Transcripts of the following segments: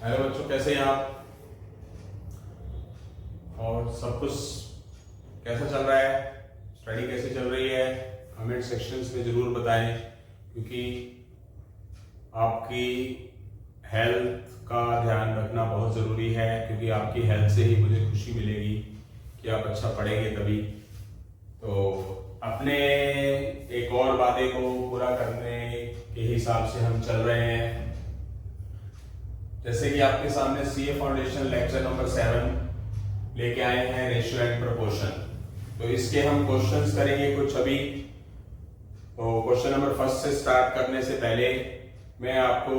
Hello बच्चों, कैसे हैं आप? और सब कुछ कैसा चल रहा है? स्टडी कैसी चल रही है? कमेंट सेक्शंस में ज़रूर बताएं, क्योंकि आपकी हेल्थ का ध्यान रखना बहुत ज़रूरी है। क्योंकि आपकी हेल्थ से ही मुझे खुशी मिलेगी कि आप अच्छा पढ़ेंगे तभी। तो अपने एक और वादे को पूरा करने के हिसाब से हम चल रहे हैं। जैसे कि आपके सामने सीए फाउंडेशन लेक्चर नंबर 7 लेके आए हैं, रेशियो एंड प्रोपोर्शन। तो इसके हम क्वेश्चंस करेंगे कुछ अभी। तो क्वेश्चन नंबर फर्स्ट से स्टार्ट करने से पहले मैं आपको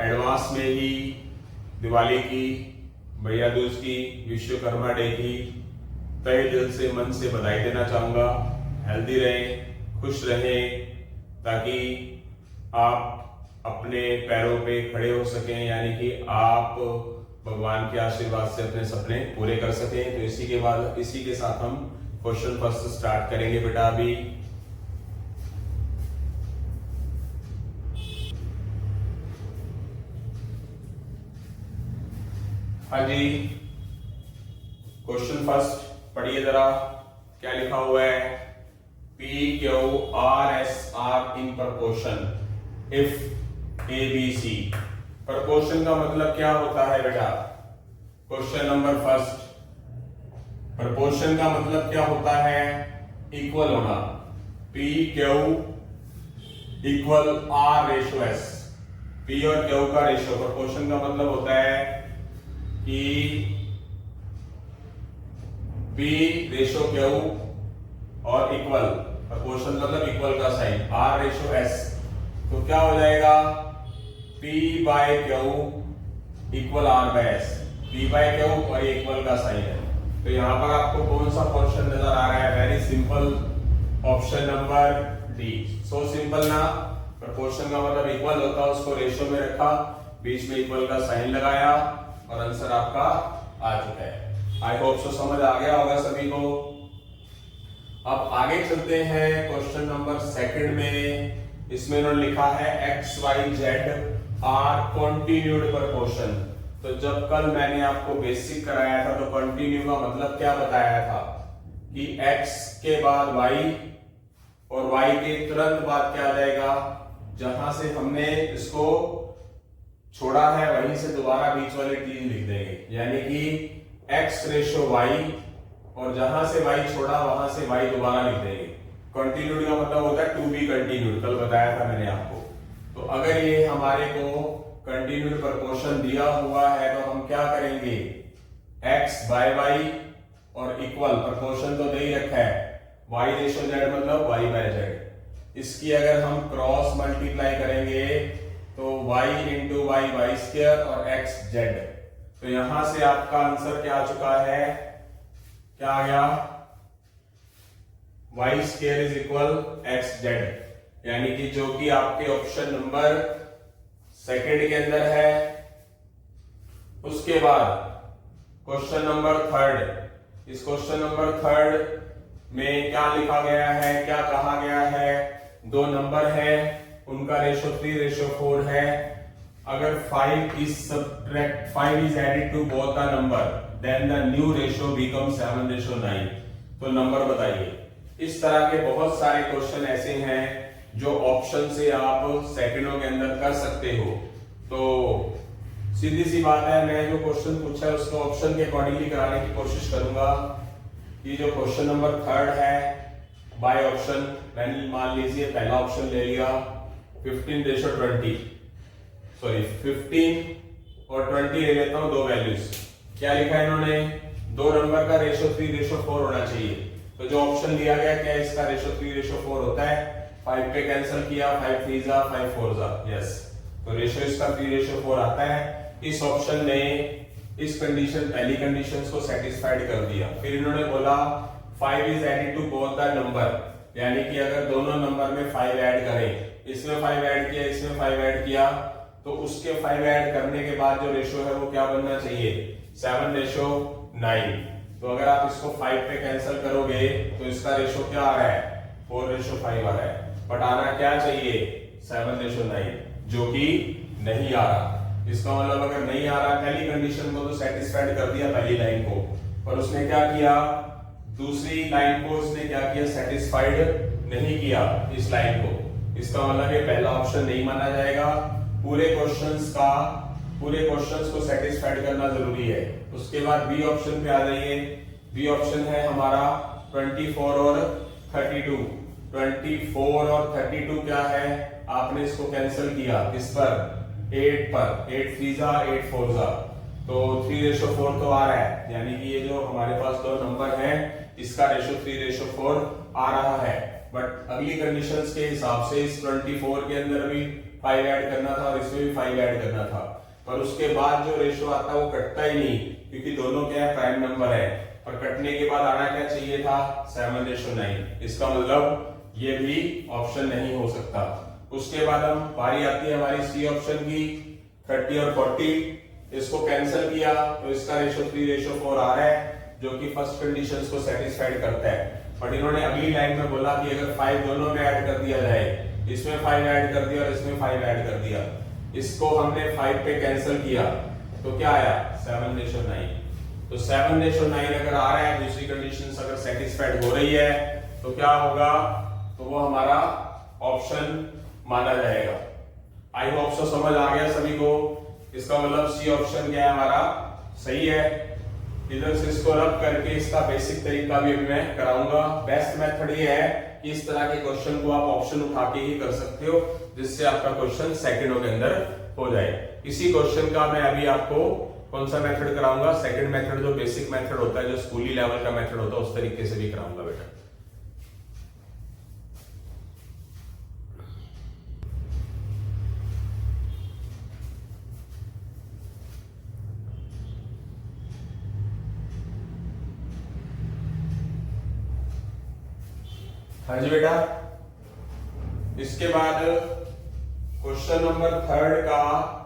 एडवांस में ही दिवाली की, भैया दूज की, विश्वकर्मा डे की तहे दिल से मन से बधाई देना चाहूँगा। हेल्दी रहें, खुश रहें, ताकि आप अपने पैरों पे खड़े हो सकें, यानी कि आप भगवान के आशीर्वाद से अपने सपने पूरे कर सकें। तो इसी के साथ हम क्वेश्चन फर्स्ट स्टार्ट करेंगे बेटा। अभी हाँ जी, क्वेश्चन फर्स्ट पढ़िए जरा, क्या लिखा हुआ है? P Q R S are in proportion if A B C. Proportion का मतलब क्या होता है बेटा? क्वेश्चन नंबर फर्स्ट, प्रपोर्शन का मतलब क्या होता है? इक्वल होना। P Q equal R ratio S. P और क्यू का रेशो, प्रपोर्शन का मतलब होता है कि पी रेशो क्यू और इक्वल, प्रपोर्शन मतलब इक्वल का साइन, आर रेशो एस। तो क्या हो जाएगा? P by Q equal R by S. P by Q और इक्वल का साइन है। तो यहां पर आपको कौन सा पोर्शन नजर आ रहा है? Very simple, option number D. So simple ना, प्रपोर्शन का मतलब इक्वल होता है, उसको रेशियो में रखा, बीच में इक्वल का साइन लगाया और आंसर आपका आ चुका है। आई होप सो समझ आ गया होगा सभी को। अब आगे चलते हैं क्वेश्चन नंबर सेकंड में। इसमें उन्होंने लिखा है X Y Z are continued proportion. तो जब कल मैंने आपको बेसिक कराया था तो कंटिन्यू का मतलब क्या बताया था कि x के बाद y और y के तुरंत बाद क्या आ जाएगा? जहां से हमने इसको छोड़ा है वहीं से दोबारा बीच वाली चीज लिख देंगे, यानी कि x रेशो y, और जहां से y छोड़ा वहां से y दोबारा लिख देंगे। कंटिन्यूड का मतलब होता है टू बी कंटिन्यूड, कल बताया था मैंने आपको। तो अगर ये हमारे को कंटिन्यूड प्रपोर्शन दिया हुआ है तो हम क्या करेंगे? x बाय y और इक्वल, प्रपोर्शन तो दे ही रखा है, y रेशो z मतलब y बाय z। इसकी अगर हम क्रॉस मल्टीप्लाई करेंगे तो y into Y Y square और x z। तो यहां से आपका आंसर क्या आ चुका है? क्या आ गया? y square is equal x z, यानी कि जो कि आपके ऑप्शन नंबर सेकंड के अंदर है। उसके बाद क्वेश्चन नंबर थर्ड, इस क्वेश्चन नंबर थर्ड में क्या लिखा गया है, क्या कहा गया है? दो नंबर है, उनका रेशो 3:4 है। अगर 5 is added to both the number then the new ratio becomes 7:9। तो नंबर बताइए। इस तरह के बहुत सारे क्वेश्चन ऐसे हैं जो ऑप्शन से आप सेकंडों के अंदर कर सकते हो। तो सीधी सी बात है, मैं जो क्वेश्चन पूछा है उसको ऑप्शन के अकॉर्डिंगली कराने की कोशिश करूंगा। ये जो क्वेश्चन नंबर थर्ड है बाय ऑप्शन, मैंने मान लीजिए पहला ऑप्शन ले लिया 15:20, सॉरी 15 और 20 ले लेता हूं, दो वैल्यूज। क्या लिखा है इन्होंने? दो नंबर का रेशो 3:4 होना चाहिए। तो जो ऑप्शन दिया गया, क्या इसका रेशो 3:4 होता है? 5 पे कैंसिल किया, 5 3 जा 5 4 जा, यस। तो रेशो इसका 3:4 आता है। इस ऑप्शन ने इस कंडीशन, पहली कंडीशन को सेटिस्फाइड कर दिया। फिर इन्होंने बोला 5 is added to both the number, यानी कि अगर दोनों नंबर में 5 ऐड करें, इसमें 5 ऐड किया, इसमें 5 ऐड किया, तो उसके 5 ऐड करने के बाद जो रेशो है वो क्या बनना चाहिए? 7:9। तो अगर आप इसको 5 पे कैंसिल करोगे तो इसका रेशो क्या आ रहा है? 4:5 आ रहा है। बट आना क्या चाहिए? 7:9, जो कि नहीं आ रहा। इसका मतलब अगर नहीं आ रहा, पहली कंडीशन को तो सेटिस्फाइड कर दिया पहली लाइन को, पर उसने क्या किया, दूसरी लाइन को उसने क्या किया, सेटिस्फाइड नहीं किया इस लाइन को। इसका मतलब ये पहला ऑप्शन नहीं माना जाएगा। पूरे क्वेश्चंस को सेटिस्फाइड करना जरूरी है। उसके बाद बी ऑप्शन पे आ जाइए। बी ऑप्शन है हमारा 24 और 32। 24 और 32 क्या है, आपने इसको कैंसिल किया किस पर, 8 पर। 8 3 8 4 तो 3:4 तो आ रहा है, यानी कि ये जो हमारे पास दो नंबर है इसका रेशो 3:4 आ रहा है। बट अगली कंडीशंस के हिसाब से इस 24 के अंदर भी 5 ऐड करना था और इसमें भी 5 ऐड करना था, पर उसके बाद जो रेशो आता है वो कटता ही नहीं, क्योंकि दोनों क्या है, प्राइम नंबर है। पर कटने के बाद आना क्या चाहिए था, 7:9। इसका मतलब ये भी ऑप्शन नहीं हो सकता। उसके बाद हम बारी आती है हमारी सी ऑप्शन की, 30 और 40। इसको कैंसिल किया तो इसका रेशो 3:4 आ रहा है, जो कि फर्स्ट कंडीशंस को सेटिस्फाइड करता है। बट इन्होंने अगली लाइन में बोला कि अगर 5 दोनों में ऐड कर दिया जाए, इसमें 5 ऐड कर दिया और इसमें 5 ऐड कर दिया, इसको हमने 5 पे कैंसिल किया तो क्या आया, 7:9। तो 7:9 अगर आ रहा है, दूसरी कंडीशंस अगर सेटिस्फाइड हो रही है तो क्या होगा, तो वो हमारा ऑप्शन माना जाएगा। आई होप सो समझ आ गया सभी को। इसका मतलब सी ऑप्शन क्या है हमारा, सही है। इधर से इसको रब करके इसका बेसिक तरीका भी मैं कराऊंगा। बेस्ट मेथड ये है कि इस तरह के क्वेश्चन को आप ऑप्शन उठा के ही कर सकते हो, जिससे आपका क्वेश्चन सेकंडों के अंदर हो जाए। इसी क्वेश्चन का मैं अभी आपको कौन सा मेथड कराऊंगा, सेकंड मेथड जो बेसिक मेथड होता है, जो स्कूली लेवल का मेथड होता है, उस तरीके से भी कराऊंगा बेटा। हाँ जी बेटा। इसके बाद क्वेश्चन नंबर 3 का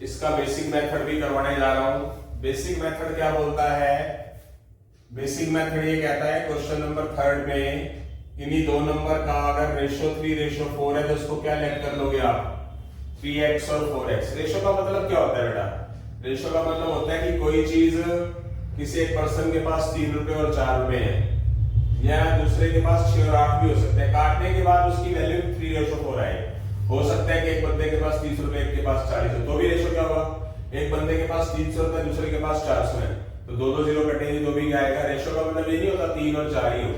इसका बेसिक मेथड भी करवाने जा रहा हूं। बेसिक मेथड क्या बोलता है, बेसिक मेथड ये कहता है क्वेश्चन नंबर 3 में इन्हीं दो नंबर का अगर रेशो 3:4 है तो उसको क्या लेट कर लोगे आप, 3x और 4x। रेशो का मतलब क्या होता है बेटा, रेशो का मतलब होता है कि कोई चीज किसी एक पर्सन के पास 3 रुपए और 4 रुपए है, या दूसरे के पास 6 और 8 भी हो सकता है। काटने के बाद उसकी वैल्यू 3:4 आए। हो सकता है कि एक बंदे के पास 30 रुपए, एक के पास 40 हो, तो भी रेशो क्या होगा, एक बंदे के पास 300 रुपए, दूसरे के पास 400 है, तो दो जीरो कटेंगे तो भी क्या आएगा। रेशो का मतलब ये नहीं होता 3 और 4 ही हो,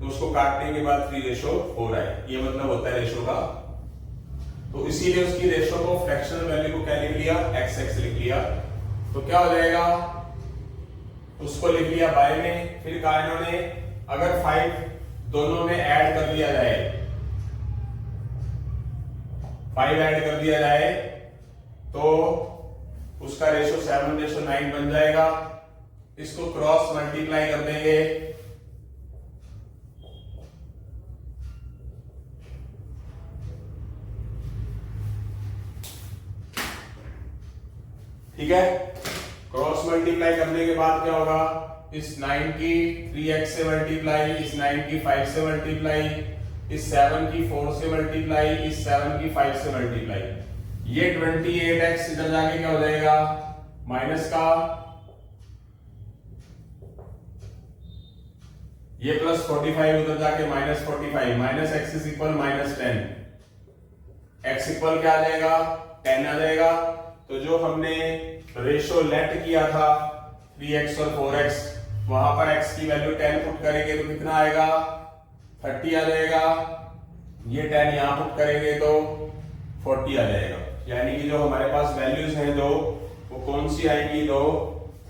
तो उसको काटने के बाद 3:4 आए, ये मतलब होता है रेशो का। तो इसीलिए उसकी रेशो को फ्रैक्शनल वैल्यू को क्या लिख लिया, x लिख लिया। तो क्या हो जाएगा, उसको लिख लिया बाय में। फिर कहा इन्होंने अगर 5 दोनों में ऐड कर दिया जाए, 5 ऐड कर दिया जाए तो उसका रेशो 7:9 बन जाएगा। इसको क्रॉस मल्टीप्लाई कर देंगे, ठीक है। क्रॉस मल्टीप्लाई करने के बाद क्या होगा, इस 9 की 3x से मल्टीप्लाई, इस 9 की 5 से मल्टीप्लाई, इस 7 की 4 से मल्टीप्लाई, इस 7 की 5 से मल्टीप्लाई, ये 28x इधर जाके क्या हो जाएगा, माइनस का, ये प्लस 45 उधर जाके minus 45, minus x is equal -10, x equal क्या आ जाएगा, 10 आ जाएगा। तो जो हमने रेशो लेट किया था 3x और 4x, वहां पर x की वैल्यू 10 पुट करेंगे तो कितना आएगा, 30 आ जाएगा। ये 10 यहां पुट करेंगे तो 40 आ जाएगा। यानी कि जो हमारे पास वैल्यूज हैं दो, वो कौन सी आएगी, दो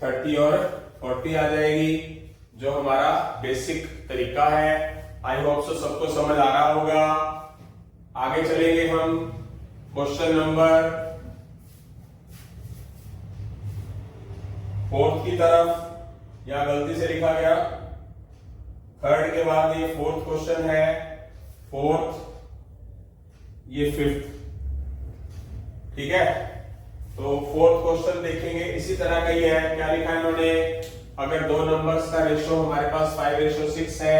30 और 40 आ जाएगी, जो हमारा बेसिक तरीका है। आई होप सो सबको समझ आ रहा होगा। आगे चलेंगे हम क्वेश्चन नंबर 4 की तरफ। यहां गलती से लिखा गया 3 के बाद ये 4th क्वेश्चन है, 4th, ये 5th, ठीक है। तो 4th क्वेश्चन देखेंगे, इसी तरह का ही है। क्या लिखा है इन्होंने, अगर दो नंबर्स का रेशो हमारे पास 5:6 है,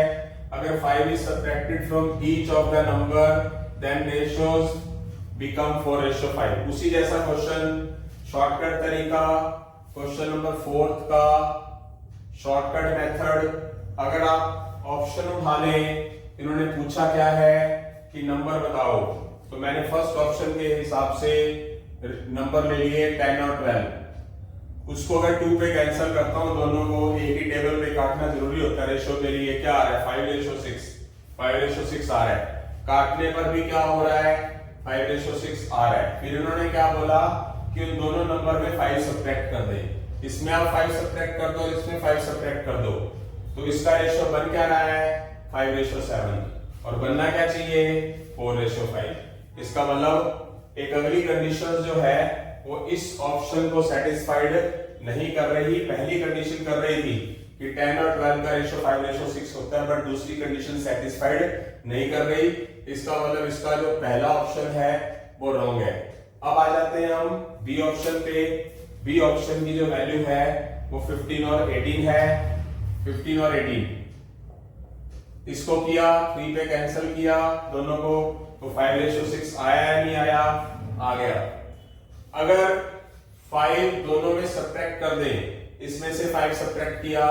अगर 5 is subtracted from each of the number then ratios become 4:5। उसी जैसा क्वेश्चन शॉर्टकट तरीका, क्वेश्चन नंबर 4 का शॉर्टकट मेथड। अगर आप ऑप्शन उठा लें, इन्होंने पूछा क्या है कि नंबर बताओ, तो मैंने फर्स्ट ऑप्शन के हिसाब से नंबर ले लिए 10 और 12। उसको अगर 2 पे कैंसिल करता हूं, दोनों को एक ही टेबल पे काटना जरूरी होता है रेशो के लिए। क्या आ रहा है 5:6, 5:6 आ रहा है। काटने पर भी क्या हो रहा है 5:6 आ रहा है। फिर इन्होंने क्या बोला कि उन दोनों नंबर में 5 सब्ट्रैक्ट कर दे। इसमें आप 5 सब्ट्रैक्ट कर दो, इसमें 5 सब्ट्रैक्ट कर दो, तो इसका रेशो बन क्या रहा है 5:7 और बनना क्या चाहिए 4:5। इसका मतलब एक अगली कंडीशन जो है वो इस ऑप्शन को सेटिस्फाइड नहीं कर रही। पहली कंडीशन कर रही थी कि 10 और 12 का रेशो 5:6 होता है, बट दूसरी कंडीशन सेटिस्फाइड नहीं कर रही। इसका मतलब इसका जो पहला ऑप्शन है वो रॉन्ग है। अब आ जाते हैं हम बी ऑप्शन पे। बी ऑप्शन की जो वैल्यू है वो 15 और 18 है। 15 और 18 इसको किया, 3 पे कैंसिल किया दोनों को, तो 5:6 आया या नहीं आया, आ गया। अगर 5 दोनों में सब्ट्रैक्ट कर दें, इसमें से 5 सब्ट्रैक्ट किया,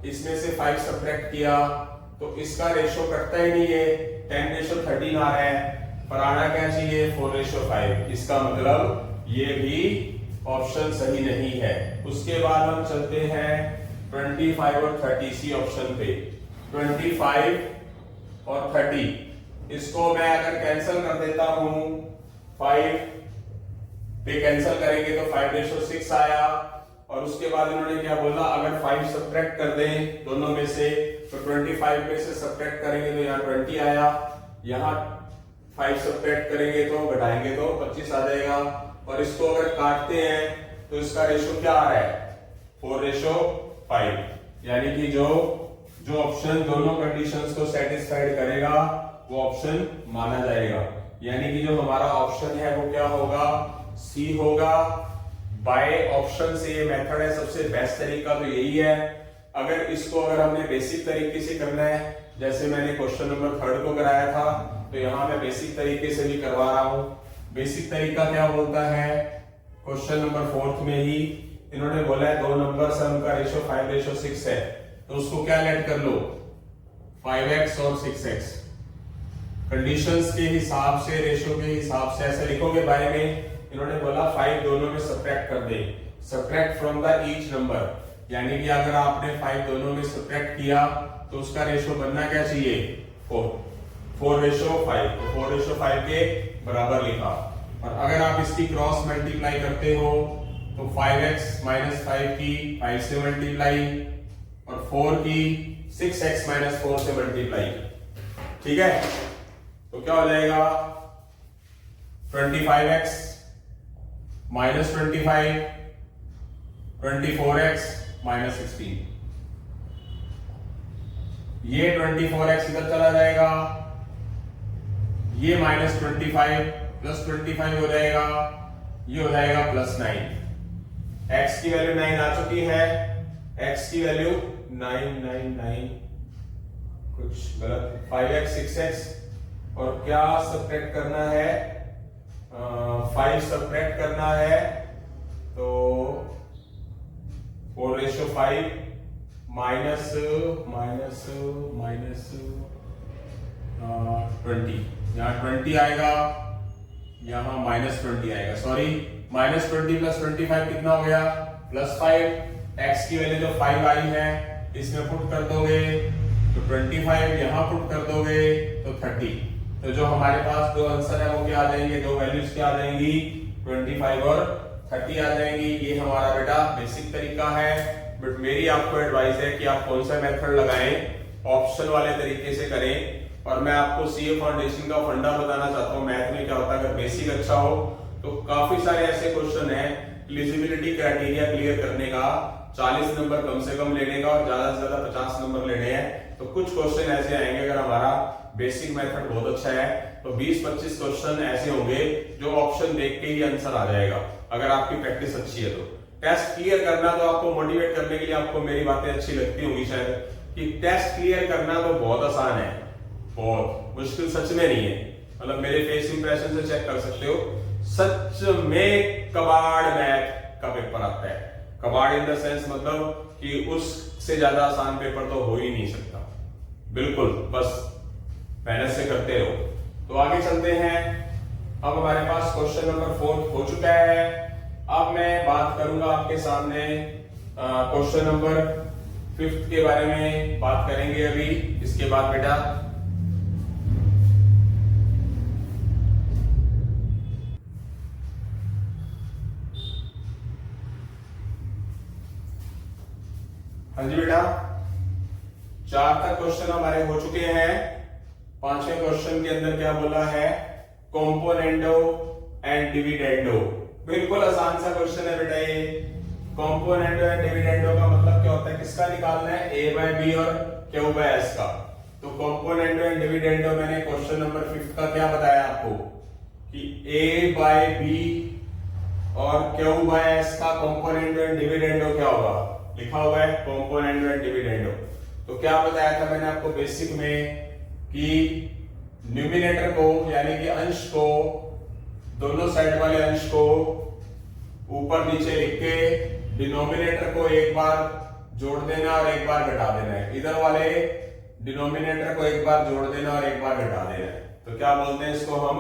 इसमें से 5 सब्ट्रैक्ट किया, तो इसका रेशो कटता ही नहीं है, 10:13 आ रहा है, पर आना क्या चाहिए 4:5। इसका मतलब ये भी ऑप्शन सही नहीं है। उसके बाद हम चलते हैं 25 और 30 सी ऑप्शन पे। 25 और 30 इसको मैं अगर कैंसिल कर देता हूं, 5 पे कैंसिल करेंगे तो 5:6 आया। और उसके बाद इन्होंने क्या बोला, अगर 5 सब्ट्रैक्ट कर दें दोनों में से, तो 25 में से सब्ट्रैक्ट करेंगे तो यहाँ 20 आया, यहाँ 5 सब्ट्रैक्ट करेंगे तो घटाएंगे तो 25 आ जाएगा। और इसको अगर काटते हैं तो इसका रेशो क्या आ रहा है 4:5। यानी कि जो ऑप्शन दोनों कंडीशंस को सेटिस्फाइड करेगा वो ऑप्शन माना जाएगा। यानी कि जो हमारा ऑप्शन है वो क्या होगा, सी होगा। बाय ऑप्शन से ये मेथड है, सबसे बेस्ट तरीका तो यही है। अगर इसको हमने बेसिक तरीके से करना है, जैसे मैंने क्वेश्चन नंबर 3 को कराया था, तो यहाँ मैं बेसिक तरीके से भी करवा रहा हूँ। बेसिक तरीका क्या बोलता है, क्वेश्चन नंबर 4 में ही इन्होंने बोला है 2 नंबर से उनका रेशो 5:6 है, तो उसको क्या लेट कर लो 5x और 6x। कंडीशंस के हिसाब से, रेशो के हिसाब से ऐसे लिखोगे। बाय में इन्होंने बोला 5 दोनों में सब्ट्रैक्ट कर दे, subtract from the each number. यानी कि अगर आपने 5 दोनों में सब्ट्रैक्ट किया तो उसका रेशो बनना क्या चाहिए 4:5। तो 4:5 के बराबर लिखा। और अगर आप इसकी क्रॉस मल्टीप्लाई करते हो तो 5x - 5 की 5 से मल्टीप्लाई और 4 की 6x - 4 से मल्टीप्लाई। ठीक है, तो क्या हो जाएगा 25x - 25, 24x - 16। ये 24x इधर चला जाएगा, ये -25 + 25 हो जाएगा, ये हो जाएगा +9। x की वैल्यू 9 आ चुकी है, x की वैल्यू 9 कुछ गलत, 5x 6x। और क्या सब्ट्रैक्ट करना है 5 सब्ट्रैक्ट करना है, तो 4:5 माइनस 20, यहाँ 20 आएगा, यहाँ -20 आएगा। सॉरी, -20 + 25 कितना हो गया +5। x की वैल्यू जो 5 आई है इसमें पुट कर दोगे तो 25, यहाँ पुट कर दोगे तो 30। तो जो हमारे पास दो आंसर है वो क्या आ जाएंगे, दो वैल्यूज क्या आ जाएंगी 25 और 30 आ जाएंगी। ये हमारा बेटा बेसिक तरीका है। बट मेरी आपको एडवाइस है कि आप कौन सा मेथड लगाएं, ऑप्शन वाले तरीके से करें। और मैं आपको सीए फाउंडेशन का फंडा बताना चाहता हूँ। मैथ में क्या होता है, अगर बेसिक अच्छा हो तो काफी सारे ऐसे क्वेश्चन है, एलिजिबिलिटी क्राइटेरिया क्लियर करने का 40 नंबर कम से कम लेने का और ज्यादा से ज्यादा 50 नंबर लेने हैं। तो कुछ क्वेश्चन ऐसे आएंगे, अगर हमारा बेसिक मेथड बहुत अच्छा है तो 20-25 क्वेश्चन ऐसे होंगे जो ऑप्शन देख के ही आंसर आ जाएगा, अगर आपकी प्रैक्टिस अच्छी है तो। टेस्ट क्लियर करना तो आपको मोटिवेट करने के लिए आपको मेरी बातें अच्छी लगती होंगी शायद, कि टेस्ट क्लियर करना तो बहुत आसान है, बहुत मुश्किल सच में नहीं है। मतलब मेरे फेस इंप्रेशन से चेक कर सकते हो। सच में कबाड़ मैथ का पेपर आता है। कबाड़ इन द सेंस मतलब कि उससे ज्यादा आसान पेपर तो हो ही नहीं सकता। बिल्कुल, बस मेहनत से करते रहो। तो आगे चलते हैं। अब हमारे पास क्वेश्चन नंबर 4 हो चुका है। अब मैं बात करूंगा आपके सामने क्वेश्चन नंबर 5 के बारे में बात करेंगे अभी। इसके बाद बेटा हाँ जी बेटा, 4 तक क्वेश्चन हमारे हो चुके हैं। 5वें क्वेश्चन के अंदर क्या बोला है? Componendo and dividendo. बिल्कुल आसान सा क्वेश्चन है बेटा ये। कॉम्पोनेंडो एंड डिविडेंडो का मतलब क्या होता है? किसका निकालना है? a बाय बी और q बाय s का। तो कॉम्पोनेंडो एंड डिविडेंडो मैंने क्वेश्चन नंबर 5 का क्या बताया आपको कि a बाय बी और q बाय s का कॉम्पोनेंडो एंड डिविडेंडो क्या होगा? लिखा हुआ है कॉम्पोनेंडो एंड डिविडेंडो। तो क्या बताया था मैंने आपको बेसिक में कि न्यूमिनेटर को यानी कि अंश को, दोनों साइड वाले अंश को ऊपर नीचे लिख के डिनोमिनेटर को एक बार जोड़ देना और एक बार घटा देना है। इधर वाले डिनोमिनेटर को एक बार जोड़ देना और एक बार घटा देना है। तो क्या बोलते हैं इसको हम?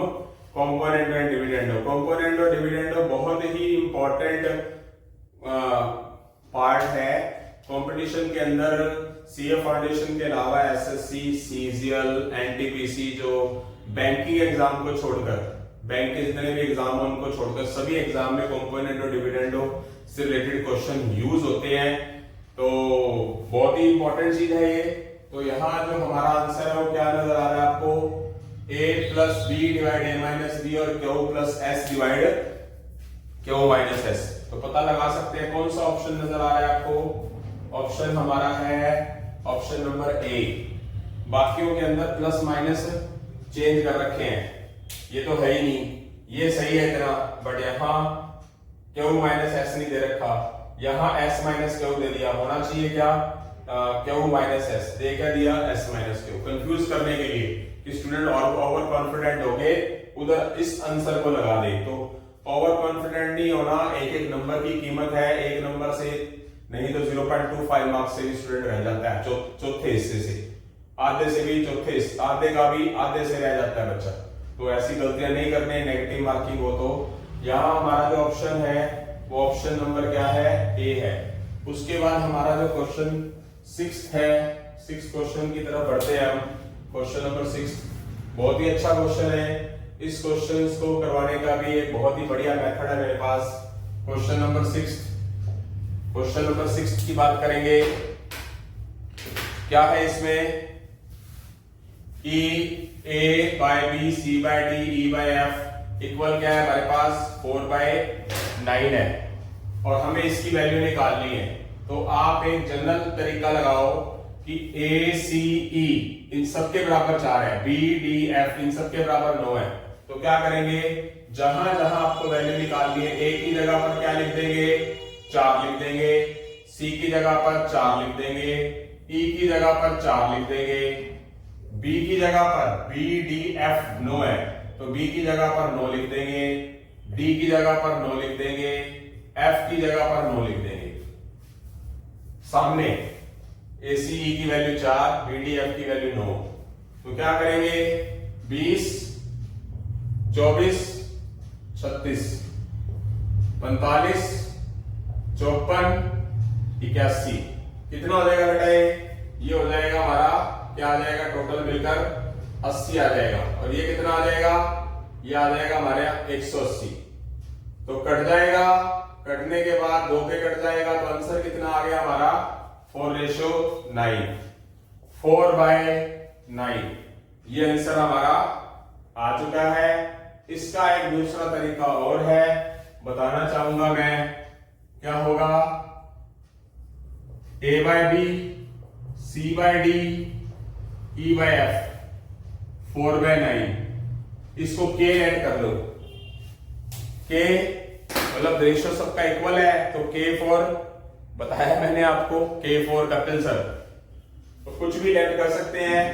Componendo and dividendo. Componendo dividendo बहुत ही इंपॉर्टेंट पार्ट है कंपटीशन के अंदर। सीए फाउंडेशन के अलावा एसएससी, सीजीएल, एनटीपीसी जो बैंकिंग एग्जाम को छोड़कर, बैंक के जितने भी एग्जाम हैं उनको छोड़कर सभी एग्जाम में कंपोनेंट और डिविडेंडो से रिलेटेड क्वेश्चन यूज होते हैं। तो बहुत ही इंपॉर्टेंट चीज है ये। तो यहाँ जो हमारा आंसर है वो क्या नजर आ रहा है आपको? a plus B divide a minus B और q plus s divide q minus s। तो पता लगा सकते हैं कौन सा ऑप्शन नजर आ रहा है आपको? ऑप्शन हमारा है ऑप्शन नंबर ए। बाकियों के अंदर प्लस माइनस चेंज कर रखे हैं, ये तो है ही नहीं, ये सही है इतना, बट यहाँ q माइनस एस नहीं दे रखा, यहाँ s माइनस q दे दिया। होना चाहिए क्या? q minus S. दे क्या दिया? s minus q। कंफ्यूज करने के लिए कि स्टूडेंट और ओवर कॉन्फिडेंट हो गए उधर इस आंसर को लगा दे। तो ओवर कॉन्फिडेंट नहीं होना, एक एक नंबर की कीमत है। एक नंबर से नहीं तो 0.25 मार्क्स से भी स्टूडेंट रह जाता है, चौथे हिस्से से, आधे से भी, चौथे आधे का भी आधे से रह जाता है बच्चा। तो ऐसी गलतियां नहीं करनी, नेगेटिव मार्किंग हो। तो यहाँ हमारा जो ऑप्शन है वो ऑप्शन नंबर क्या है? ए है। उसके बाद हमारा जो क्वेश्चन 6 है, 6 क्वेश्चन की तरफ बढ़ते हैं हम। क्वेश्चन नंबर 6 बहुत ही अच्छा क्वेश्चन है। इस क्वेश्चन को करवाने का भी एक बहुत ही बढ़िया मेथड है मेरे पास। क्वेश्चन नंबर 6 की बात करेंगे। क्या है इसमें? कि a by B, C by D, E by F equal क्या है हमारे पास? 4/9 है और हमें इसकी वैल्यू निकालनी है। तो आप एक जनरल तरीका लगाओ कि a, c, e इन सबके बराबर 4 है, b, d, f इन सबके बराबर 9 है। तो क्या करेंगे? जहां जहां आपको वैल्यू निकालनी है, a की जगह पर क्या लिख देंगे? 4 लिख देंगे, c की जगह पर 4 लिख देंगे, e की जगह पर 4 लिख देंगे, b की जगह पर b, d, f 9 है तो b की जगह पर 9 लिख देंगे, d की जगह पर 9 लिख देंगे, f की जगह पर 9 लिख देंगे। सामने AC E की वैल्यू 4, BD F की वैल्यू 9। तो क्या करेंगे? 20, 24, 36, 45, 54, 81 कितना हो जाएगा बेटा? ये हो जाएगा हमारा, क्या आ जाएगा? टोटल मिलकर 80 आ जाएगा। और ये कितना आ जाएगा? ये आ जाएगा हमारे 180। तो कट जाएगा, कटने के बाद 2 पे कट जाएगा तो आंसर कितना आ गया हमारा? 4/9, 4/9 ये आंसर हमारा आ चुका है। इसका एक दूसरा तरीका और है, बताना चाहूंगा मैं। क्या होगा? a by B, c by D, e by F 4/9। इसको k ऐड कर लो। k मतलब रेशियो सबका इक्वल है तो k4 बताया मैंने आपको, k4 कैपिटल सर। तो कुछ भी ऐड कर सकते हैं।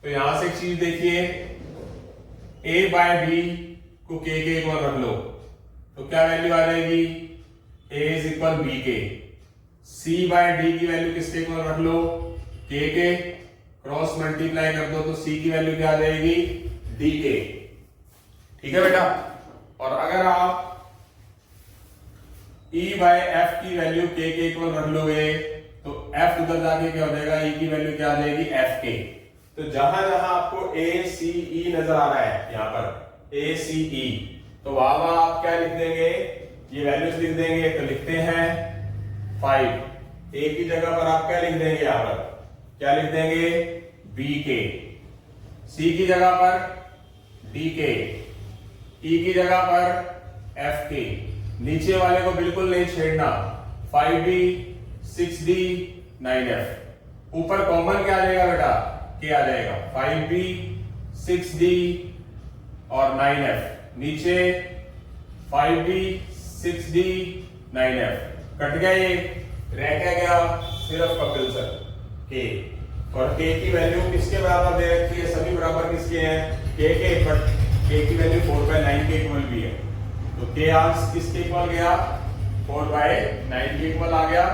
तो यहां से एक चीज देखिए, a बाय बी को k के इक्वल रख लो तो क्या वैल्यू आ जाएगी, a इज इक्वल बी के। c बाय डी की वैल्यू किसके इक्वल रख लो, k के। क्रॉस मल्टीप्लाई कर दो तो c की वैल्यू क्या आ जाएगी, d के। ठीक है बेटा। और अगर आप e बाय एफ की वैल्यू k के इक्वल रख लोगे तो f उधर जाके क्या हो जाएगा, e की वैल्यू क्या आ जाएगी, f के। तो जहां जहां आपको a c e नजर आ रहा है यहां पर a c e, तो वहां आप क्या लिख देंगे, ये वैल्यूज लिख देंगे। तो लिखते हैं 5, a की जगह पर आप क्या लिख देंगे, यहां पर क्या लिख देंगे, b के। c की जगह पर d के, e की जगह पर f के। नीचे वाले को बिल्कुल नहीं छेड़ना, 5d 6d 9f। ऊपर कॉमन क्या आ जाएगा बेटा, k आ जाएगा, 5b 6d और 9f। नीचे 5d 6d 9f कट गया, ये रह क्या गया, सिर्फ कपिल सर k। और k की वैल्यू किसके बराबर दे रखी है, सभी बराबर किसके हैं, k के। बट k की वैल्यू 4/9 के इक्वल भी है, तो k आंसर किसके इक्वल गया, 4/9 के इक्वल आ गया,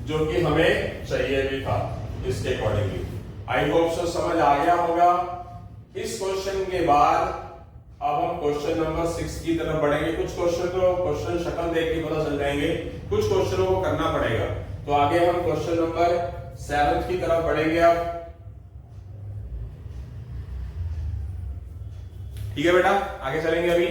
जो कि हमें चाहिए भी था इसके अकॉर्डिंगली। आई होप सो समझ आ गया होगा। इस क्वेश्चन के बाद अब हम क्वेश्चन नंबर 6 की तरफ बढ़ेंगे। कुछ क्वेश्चन शक्ल देख के पता चल जाएंगे, कुछ क्वेश्चनों को करना पड़ेगा। तो आगे हम क्वेश्चन नंबर 7 की तरफ बढ़ेंगे अब। ठीक है बेटा, आगे चलेंगे अभी।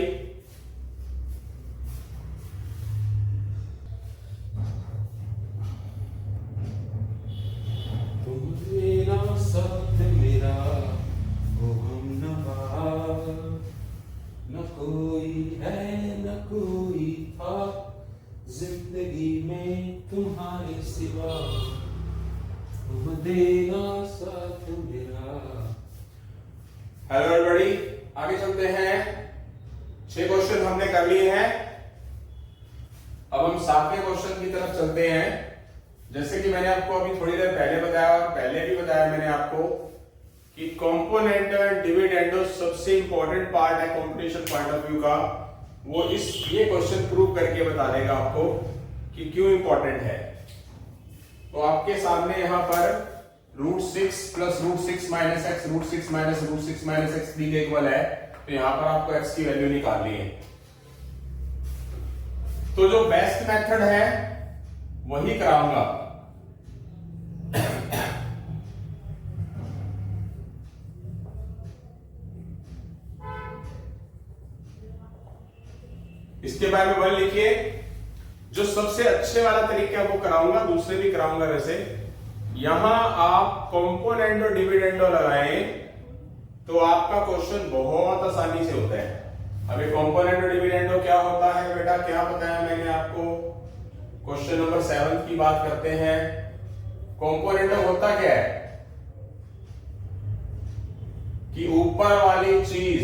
जिंदगी में तुम्हारे सिवा तुम देना साथ मेरा। हेलो एवरीबॉडी, आगे चलते हैं। 6 क्वेश्चन हमने कर लिए हैं, अब हम 7वें क्वेश्चन की तरफ चलते हैं। जैसे कि मैंने आपको अभी थोड़ी देर पहले बताया और पहले भी बताया मैंने आपको कि कंपोनेंट डिविडेंडो सबसे इंपॉर्टेंट पार्ट है कंपटीशन पॉइंट ऑफ व्यू का। वो ये क्वेश्चन प्रूव करके बता देगा आपको कि क्यों इंपॉर्टेंट है। तो आपके सामने यहां पर √6 plus √6 minus x, √6 minus √6 minus x 3 के इक्वल है। तो यहां पर आपको एक्स की वैल्यू निकालनी है। तो जो बेस्ट मेथड है वही कराऊंगा। इसके बारे में वन लिखिए। जो सबसे अच्छे वाला तरीका है वो कराऊंगा, दूसरे भी कराऊंगा। वैसे यहां आप कंपोनेंट और डिविडेंडो लगाएं तो आपका क्वेश्चन बहुत आसानी से होता है। अभी कंपोनेंट और डिविडेंडो क्या होता है बेटा, क्या बताया मैंने आपको। क्वेश्चन नंबर 7 की बात करते हैं। कंपोनेंट होता क्या है कि ऊपर वाली चीज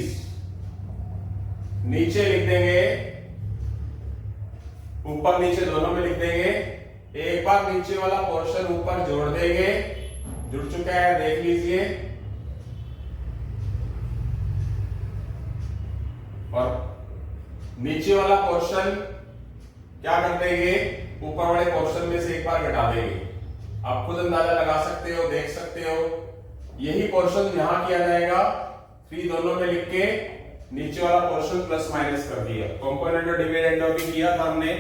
नीचे लिख देंगे, ऊपर नीचे दोनों में लिख देंगे। एक बार नीचे वाला पोर्शन ऊपर जोड़ देंगे, जुड़ चुका है देख लीजिए। और नीचे वाला पोर्शन क्या कर देंगे, ऊपर वाले पोर्शन में से एक बार घटा देंगे। आप खुद अंदाजा लगा सकते हो, देख सकते हो। यही पोर्शन यहां किया जाएगा। 3 दोनों में लिख के नीचे वाला पोर्शन प्लस माइनस कर दिया। कंपोनेंट और डिविडेंडो भी किया था हमने।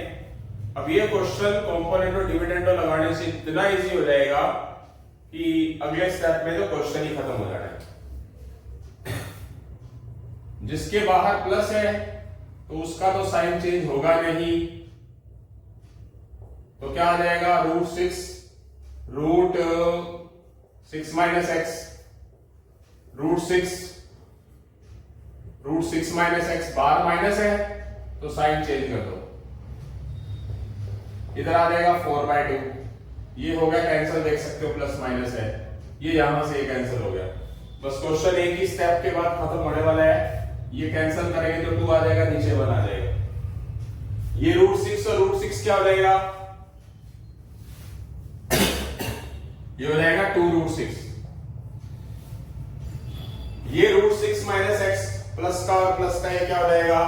अब ये क्वेश्चन कंपोनेंट और डिविडेंडो लगाने से इतना इजी हो जाएगा कि अगले स्टेप में तो क्वेश्चन ही खत्म हो जाना है। जिसके बाहर प्लस है तो उसका तो साइन चेंज होगा नहीं। तो क्या आ जाएगा, √6 माइनस एक्स, √6 माइनस एक्स बार माइनस है तो साइन चेंज कर दो। इधर आ जाएगा 4/2। ये हो गया कैंसिल, देख सकते हो प्लस माइनस है, ये यहां से कैंसिल हो गया। बस क्वेश्चन एक ही स्टेप के बाद खत्म होने वाला है। ये कैंसिल करेंगे तो 2 आ जाएगा, नीचे 1 आ जाएगा। ये √6 और √6 क्या हो जाएगा, ये हो जाएगा 2√6। ये √6 माइनस एक्स प्लस का और प्लस का ये क्या हो जाएगा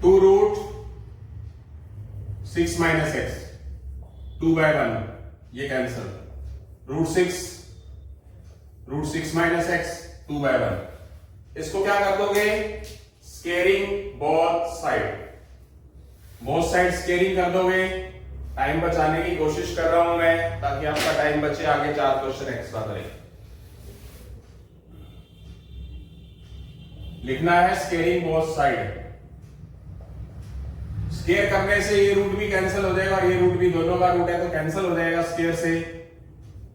2 रूट 6 माइनस एक्स 2/1 ये कैंसल रूट 6 माइनस एक्स 2/1 इसको क्या कर दोगे स्केयरिंग बोथ साइड स्केयरिंग कर दोगे। टाइम बचाने की कोशिश कर रहा हूं मैं ताकि आपका टाइम बचे आगे 4 क्वेश्चन एक्स्ट्रा करें। लिखना है स्केयरिंग बोथ साइड। स्केयर करने से ये रूट भी कैंसिल हो जाएगा और ये रूट भी दोनों का रूट है तो कैंसिल हो जाएगा स्केयर से।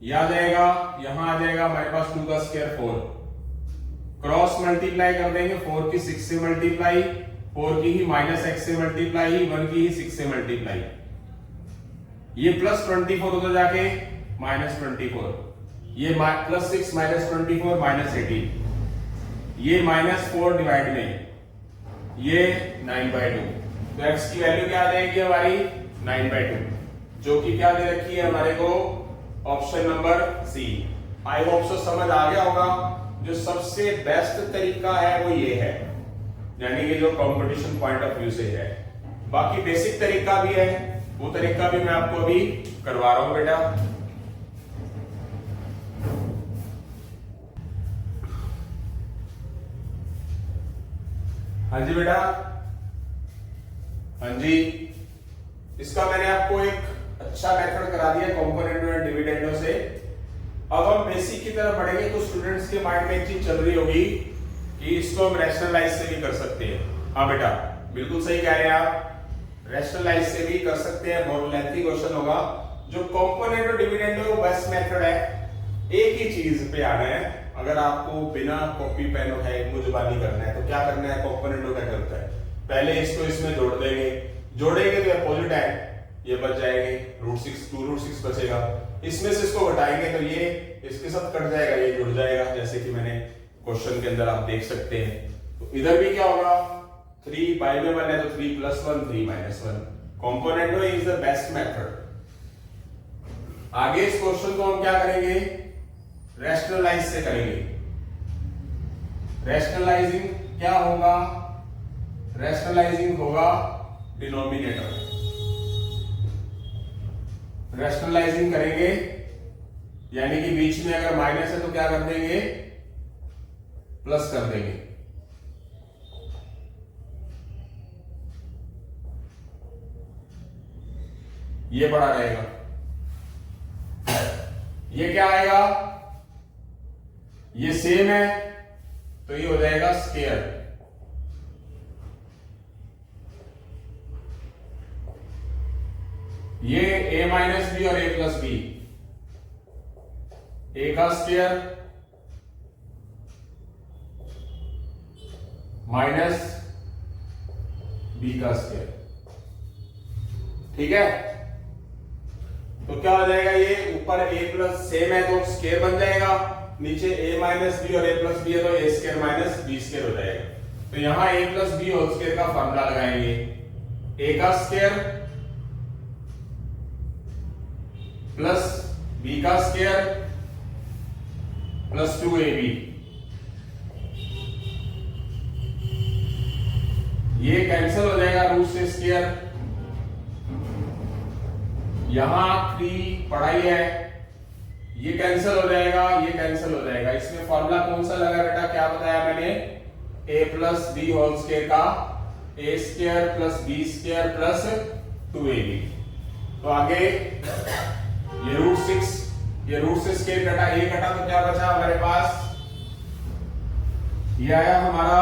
ये आ जाएगा यहां आ जाएगा हमारे पास 2 का स्केयर 4 क्रॉस मल्टीप्लाई कर देंगे 4 की 6 से मल्टीप्लाई 4 की ही माइनस एक्स से मल्टीप्लाई 1 की ही 6 से मल्टीप्लाई ये प्लस 24 होता जाके माइनस 24 ये प्लस 6 माइनस 24 माइनस 18 ये -4 डिवाइड में ये 9/2 तो x की वैल्यू क्या आ जाएगी हमारी 9/2 जो कि क्या दे रखी है हमारे को option number C. I hope so समझ आ गया होगा। जो सबसे बेस्ट तरीका है वो ये है यानी कि जो कंपटीशन पॉइंट ऑफ व्यू से है। बाकी बेसिक तरीका भी है वो तरीका भी मैं आपको अभी करवा रहा हूं बेटा। हाँ जी बेटा हाँ जी इसका मैंने आपको एक अच्छा मेथड करा दिया कंपोनेंटो एंड डिविडेंडो से। अब हम बेसिक की तरफ बढ़ेंगे तो स्टूडेंट्स के माइंड में एक चीज चल रही होगी कि इसको हम रैशनलाइज से भी कर सकते हैं। हाँ बेटा बिल्कुल सही कह रहे हैं आप रैशनलाइज से भी कर सकते हैं। बहुत लेंथी क्वेश्चन होगा। जो कंपोनेंटो डिविडेंडो बेस्ट मेथड है एक ही चीज पे आना है। अगर आपको बिना कॉपी पेन है मुजबानी करना है तो क्या करना है कंपोनेंटो क्या करता है पहले इसको इसमें जोड़ देंगे जोड़ेंगे तो अपोजिट है ये बच जाएंगे √6 2√6 बचेगा। इसमें से इसको घटाएंगे तो ये इसके साथ कट जाएगा ये जुड़ जाएगा जैसे कि मैंने क्वेश्चन के अंदर आप देख सकते हैं। तो इधर भी क्या होगा 3 बाय में 1 है तो 3 + 1 3 - 1 कंपोनेंटो इज द बेस्ट मेथड। आगे इस क्वेश्चन को हम क्या करेंगे रैशनलाइज से करेंगे। रैशनलाइजिंग क्या होगा रैशनलाइजिंग होगा डिनोमिनेटर। रैशनलाइजिंग करेंगे यानी कि बीच में अगर माइनस है तो क्या कर देंगे प्लस कर देंगे। ये बड़ा रहेगा ये क्या आएगा ये सेम है तो ये हो जाएगा स्केयर। ये a - b और a + b a का स्क्वायर माइनस b का स्क्वायर ठीक है। तो क्या हो जाएगा ये ऊपर a+ सेम है तो स्क्वायर बन जाएगा नीचे a - b और a + b है तो a² - b² हो जाएगा। तो यहां a + b होल स्क्वायर का फॉर्मूला लगाएंगे a का स्क्वायर प्लस b का स्क्वायर प्लस 2ab ये कैंसिल हो जाएगा रूट से स्क्वायर। यहां 3 पढ़ाई है ये कैंसिल हो जाएगा ये कैंसिल हो जाएगा। इसमें फॉर्मूला कौन सा लगा बेटा क्या बताया मैंने a + b होल स्क्वायर का a² + b² + 2ab। तो आगे ये रूट से स्क्वायर कटा ये कटा तो क्या बचा हमारे पास ये आया हमारा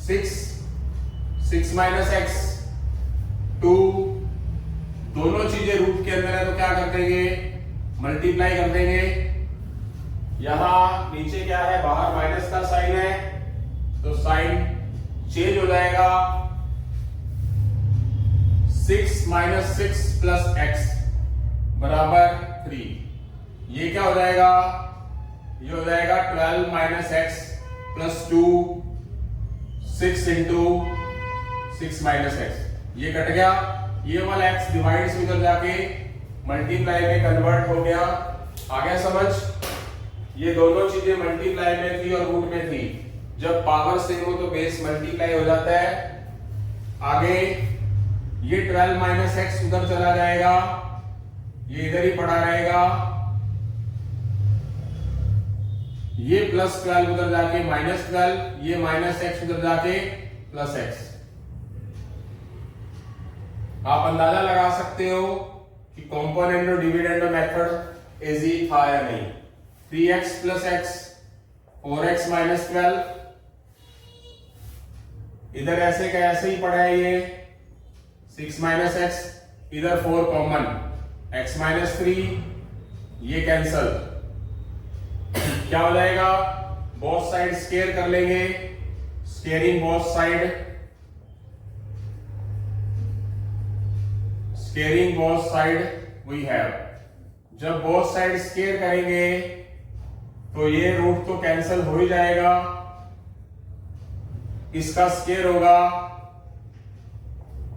6 माइनस एक्स 2 दोनों चीजें रूट के अंदर है तो क्या कर देंगे मल्टीप्लाई कर देंगे। यहां नीचे क्या है बाहर माइनस का साइन है तो साइन चेंज हो जाएगा 6 - 6 + x बराबर 3। ये क्या हो जाएगा ये हो जाएगा 12 - x + 2 6 × 6 - x ये कट गया ये वाला x डिवाइड से उधर जाके मल्टीप्लाई में कन्वर्ट हो गया। आ गया समझ ये दोनों चीजें मल्टीप्लाई में थी और रूट में थी। जब पावर सेम हो तो बेस मल्टीप्लाई हो जाता है। आगे ये 12 माइनस एक्स उधर चला जाएगा, ये इधर ही पड़ा रहेगा। ये प्लस 12 उधर जाके माइनस 12, ये माइनस एक्स उधर जाके प्लस एक्स। आप अंदाजा लगा सकते हो कि कॉम्पोनेंट और डिविडेंड मेथड इजी था या नहीं। 3x plus x, 4x minus 12, इधर ऐसे का ऐसे ही पड़ा है। ये 6 माइनस एक्स, इधर 4 कॉमन, x माइनस 3, ये कैंसल। क्या हो जाएगा, बोथ साइड स्केयर कर लेंगे, squaring both side, squaring both side we have. जब बोथ साइड स्केयर करेंगे तो ये रूट तो कैंसल हो ही जाएगा, इसका स्केयर होगा,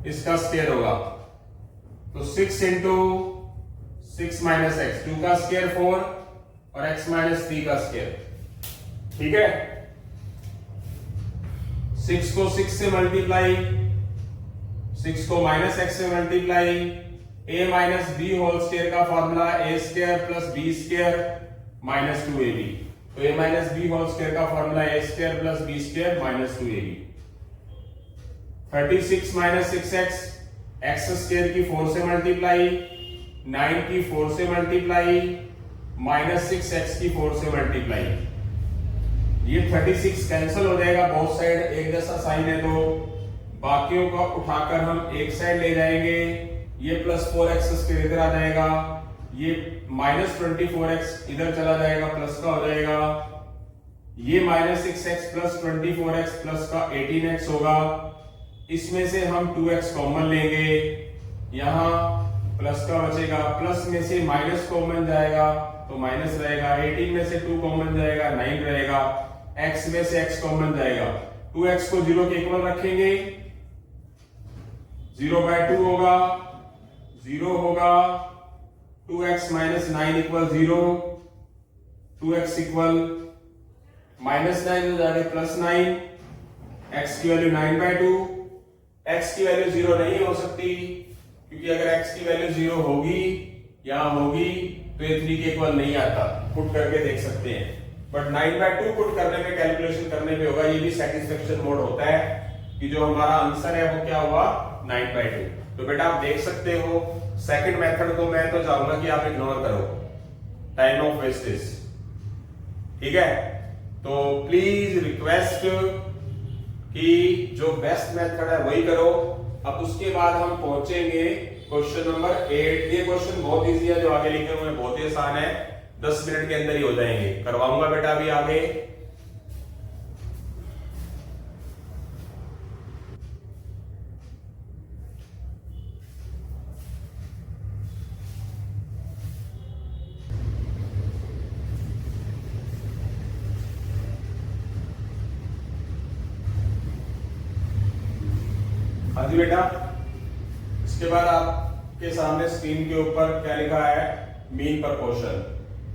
इसका स्केयर होगा, तो 6 इंटू 6 माइनस एक्स, 2 का स्केयर 4 और x माइनस 3 का स्केयर। ठीक है, 6 को 6 से मल्टीप्लाई, 6 को माइनस एक्स से multiply, a minus b whole square का formula a square plus b square minus 2ab। तो a minus b whole square का formula a square plus b square minus 2ab। 36 minus 6x, x square की 4 से multiply, 9 की 4 से multiply, minus 6x की 4 से multiply. ये 36 कैंसिल हो जाएगा, बोथ साइड एक जैसा साइन है तो बाकियों को उठाकर हम एक साइड ले जाएंगे। ये प्लस 4x स्क्वायर इधर आ जाएगा, ये माइनस 24x इधर चला जाएगा, प्लस का हो जाएगा। ये minus 6x plus 24x plus का 18x होगा। इसमें से हम 2x कॉमन लेंगे, यहां प्लस का बचेगा, प्लस में से माइनस कॉमन जाएगा तो माइनस रहेगा, 18 में से 2 कॉमन जाएगा 9 रहेगा, x में से x कॉमन जाएगा, 2x को 0 के इक्वल रखेंगे, 0/2 होगा, 0 होगा, 2x minus 9 equal 0, 2x equal minus 9 हो जाएगा प्लस 9, x की वैल्यू 9/2, x की वैल्यू 0 नहीं हो सकती क्योंकि अगर x की वैल्यू 0 होगी यहां होगी तो ये 3 के इक्वल नहीं आता। पुट करके देख सकते हैं, बट 9/2 पुट करने में कैलकुलेशन करने पे होगा। ये भी सेटिस्फेक्शन मोड होता है कि जो हमारा आंसर है वो क्या हुआ 9/2। तो बेटा आप देख सकते हो सेकंड मेथड को मैं तो चाहूंगा कि आप इग्नोर करो, टाइम ऑफ वेस्टेज। ठीक है, तो प्लीज रिक्वेस्ट कि जो बेस्ट मेथड है वही करो। अब उसके बाद हम पहुंचेंगे क्वेश्चन नंबर 8। ये क्वेश्चन बहुत इजी है, जो आगे लिखे हुए हैं बहुत ही आसान है, 10 मिनट के अंदर ही हो जाएंगे। करवाऊंगा बेटा अभी आगे। हाँ जी बेटा, इसके बाद आपके सामने स्क्रीन के ऊपर क्या लिखा है, मीन प्रपोर्शन।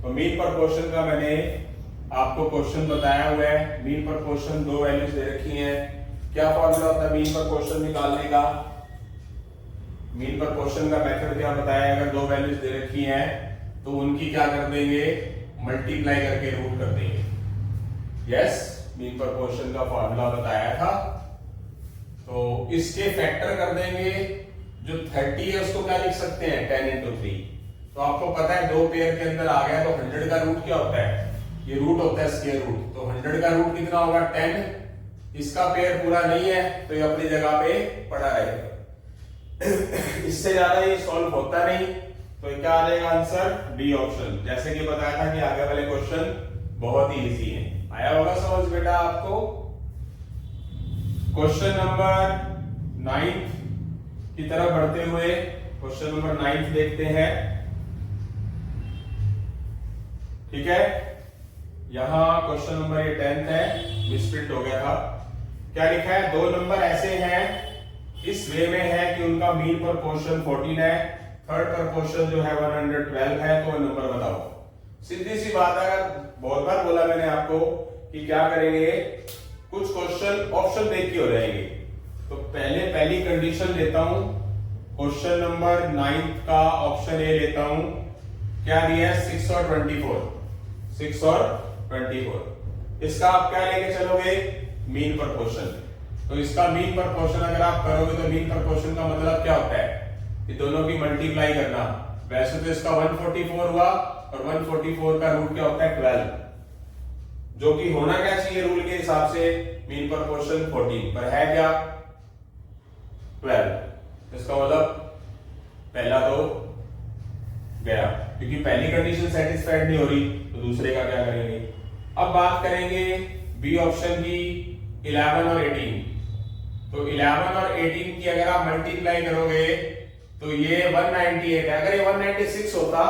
तो मीन प्रपोर्शन का मैंने आपको क्वेश्चन बताया हुआ है। मीन प्रपोर्शन 2 वैल्यूज दे रखी हैं। क्या फॉर्मूला होता है मीन प्रपोर्शन निकालने का? मीन प्रपोर्शन का मेथड क्या बताया, अगर 2 वैल्यूज दे रखी हैं तो उनकी क्या कर देंगे, मल्टीप्लाई करके रूट कर देंगे। यस, मीन प्रपोर्शन का फॉर्मूला बताया था। तो इसके फैक्टर कर देंगे, जो 30 है उसको क्या लिख सकते हैं 10 into 3। तो आपको पता है 2 पेयर के अंदर आ गया तो 100 का रूट क्या होता है, ये रूट होता है स्क्वायर रूट। तो 100 का रूट कितना होगा 10। इसका पेयर पूरा नहीं है तो ये अपनी जगह पे पड़ा रहेगा। इससे ज्यादा ये सॉल्व होता नहीं, तो क्या आ जाएगा आंसर, डी ऑप्शन। जैसे कि बताया था कि आगे वाले क्वेश्चन बहुत ही इजी है। आया होगा समझ बेटा आपको। क्वेश्चन नंबर 9 की तरफ बढ़ते हुए क्वेश्चन नंबर 9 देखते हैं। ठीक है, यहां क्वेश्चन नंबर ये 10th है, मिसप्रिंट हो गया था। क्या लिखा है, 2 नंबर ऐसे हैं, इस वे में है कि उनका मीन प्रपोर्शन 14 है, थर्ड प्रपोर्शन जो है 112 है, तो नंबर बताओ। सीधी सी बात है, बहुत बार बोला मैंने आपको कि क्या करेंगे, कुछ क्वेश्चन ऑप्शन देख के हो जाएंगे। तो पहले पहली कंडीशन लेता हूं, क्वेश्चन नंबर 9 का ऑप्शन ए लेता हूं। क्या दिया है? 6 और 24, 6 और 24। इसका आप क्या लेके चलोगे? Mean proportion. तो इसका मीन प्रोपोर्शन अगर आप करोगे तो मीन प्रोपोर्शन का मतलब क्या होता है? ये दोनों की मल्टीप्लाई करना। वैसे तो इसका 144 हुआ और 144 का रूट क्या होता है? 12, जो कि होना क्या चाहिए रूल के हिसाब से? मीन प्रोपोर्शन 14, पर है क्या? 12। इसका मतलब पहला तो गया, क्योंकि पहली कंडीशन सेटिस्फाइड नहीं हो रही, तो दूसरे का क्या करेंगे? अब बात करेंगे बी ऑप्शन की, 11 और 18। तो 11 और 18 की अगर आप मल्टीप्लाई करोगे तो ये 198 है। अगर ये 196 होता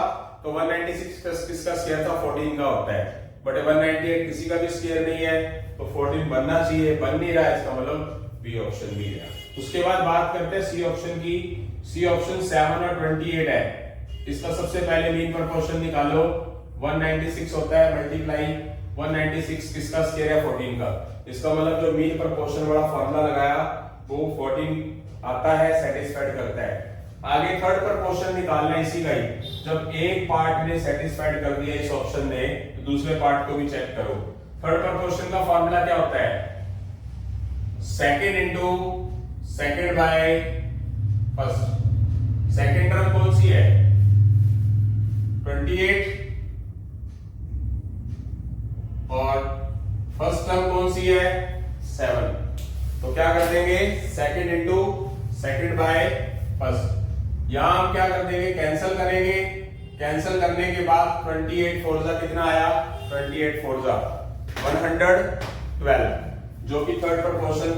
तो 196 किसका स्क्वायर था? 14 का होता है, बट 198 किसी का भी स्क्वायर नहीं है, तो 14 बनना चाहिए, बन नहीं रहा है, इसका मतलब बी ऑप्शन भी गया। उसके बाद बात करते हैं सी ऑप्शन की। सी ऑप्शन 7 और 28 है। इसका सबसे पहले मीन प्रोपोर्शन निकालो। 196 होता है मल्टीप्लाई 196, किसका स्क्वायर है? 14 का। इसका मतलब जो मीन प्रोपोर्शन वाला फॉर्मूला लगाया वो 14 आता है, सेटिस्फाइड करता है। आगे थर्ड प्रोपोर्शन निकालना है इसी का ही। जब एक पार्ट ने सेटिस्फाइड कर दिया इस ऑप्शन ने, तो दूसरे पार्ट को भी चेक करो। थर्ड प्रोपोर्शन का फॉर्मूला क्या होता है? Second into second by first. Second term कौन सी है? 28, और फर्स्ट टर्म कौन सी है? 7। तो क्या कर देंगे? Second into second by first. यहां हम क्या कर देंगे? कैंसिल करेंगे। कैंसिल करने के बाद 28 फोर जा कितना आया? 28 फोर जा 112, जो कि थर्ड प्रोपोर्शन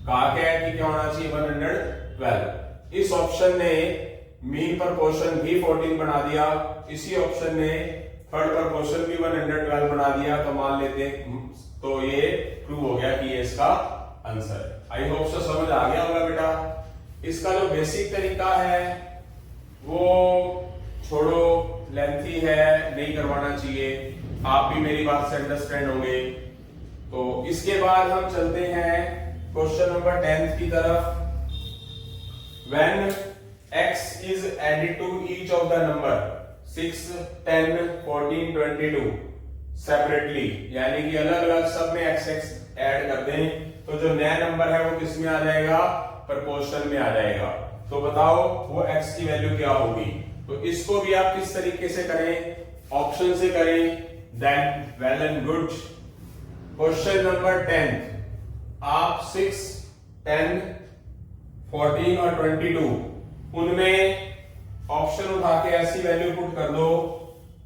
कहा गया है कि क्या होना चाहिए? 112। इस ऑप्शन ने मीन प्रोपोर्शन भी 14 बना दिया, इसी ऑप्शन ने थर्ड प्रोपोर्शन भी 112 बना दिया। तो मान लेते हैं, तो ये प्रूव हो गया कि ये इसका आंसर है। आई होप सो समझ आ गया होगा बेटा। इसका जो बेसिक तरीका है वो छोड़ो, लेंथी है, नहीं करवाना चाहिए, आप भी मेरी बात से अंडरस्टैंड होंगे। तो इसके बाद हम चलते हैं क्वेश्चन नंबर 10 की तरफ। When x is added to each of the number 6, 10, 14, 22 separately, यानी कि अलग अलग सब में x ऐड कर दें, तो जो नया नंबर है वो किस में आ जाएगा? प्रोपोर्शन में आ जाएगा। तो बताओ वो x की वैल्यू क्या होगी? तो इसको भी आप किस तरीके से करें? ऑप्शन से करें, then well and good. Question number 10, आप 6, 10, 14 और 22 उनमें ऑप्शन उठा के ऐसी वैल्यू पुट कर दो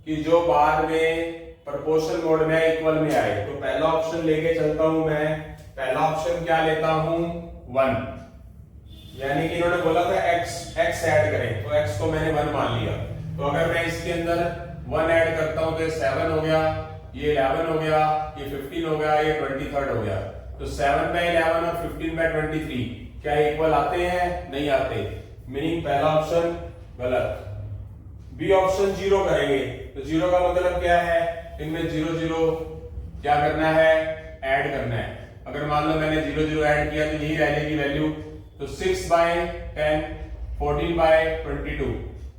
कि जो बाद में प्रोपोर्शन मोड में इक्वल में आए। तो पहला ऑप्शन लेके चलता हूं मैं। पहला ऑप्शन क्या लेता हूं? 1, यानी कि इन्होंने बोला था x ऐड करें, तो x को मैंने 1 मान लिया। तो अगर मैं इसके अंदर 1 ऐड करता हूं तो ये 7 हो गया, ये 11 हो गया, ये 15 हो गया, ये 23 हो गया। तो 7 बाय 11 और 15 बाय 23 क्या इक्वल आते हैं? नहीं आते, मीनिंग पहला ऑप्शन गलत। बी ऑप्शन 0 करेंगे, तो 0 का मतलब क्या है? इनमें 0 0 क्या करना है? ऐड करना है। अगर मान लो मैंने 0 0 ऐड किया तो यही रह जाएगी वैल्यू। तो 6 बाय 10, 14 बाय 22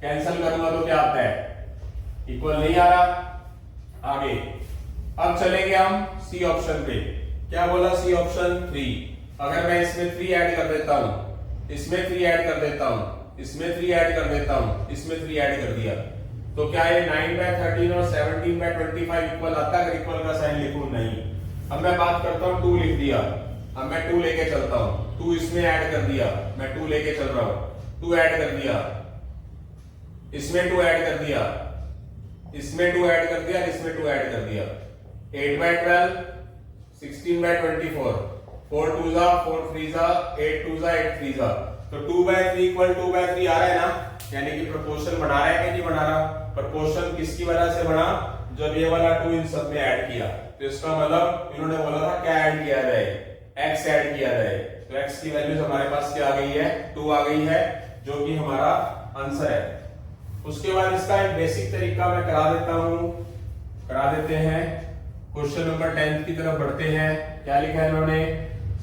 कैंसिल करूंगा तो क्या आता है? इक्वल नहीं आ रहा। आगे अब चलेंगे हम सी ऑप्शन पे। क्या बोला? C option 3। अगर मैं इसमें 3 ऐड कर देता हूं, इसमें 3 ऐड कर देता हूं, इसमें 3 ऐड कर देता हूं, इसमें 3 ऐड कर दिया, तो क्या ये 9 बाय 13 और 17 बाय 25 इक्वल आता है? अगर इक्वल का साइन लिखूं नहीं। अब मैं बात करता हूं 2 लिख दिया, अब मैं 2 लेके चलता हूं, 2 इसमें ऐड कर दिया, मैं 2 लेके चल रहा हूं, 2 ऐड कर दिया, इसमें 2 ऐड कर दिया, इसमें 2 ऐड कर दिया, इसमें 2 ऐड कर दिया। 8 बाय 12, 16 बाय 24, 4 2 जा 4 3 जा 8 2 जा 8 3 जा। तो 2 बाय 3 इक्वल 2 बाय 3 आ रहा है ना, यानी कि प्रोपोर्शन बना रहा है कि नहीं बना रहा? प्रोपोर्शन किसकी वजह से बना? जब ये वाला 2 इन सब में ऐड किया। तो इसका मतलब इन्होंने बोला था क्या ऐड किया जाए? x ऐड किया जाए। तो x की वैल्यू हमारे पास क्या आ गई है? 2 आ गई है, जो कि हमारा आंसर है। उसके बाद इसका एक बेसिक तरीका मैं करा देता हूं। करा देते हैं। क्वेश्चन नंबर 10 की तरफ बढ़ते हैं। क्या लिखा है इन्होंने?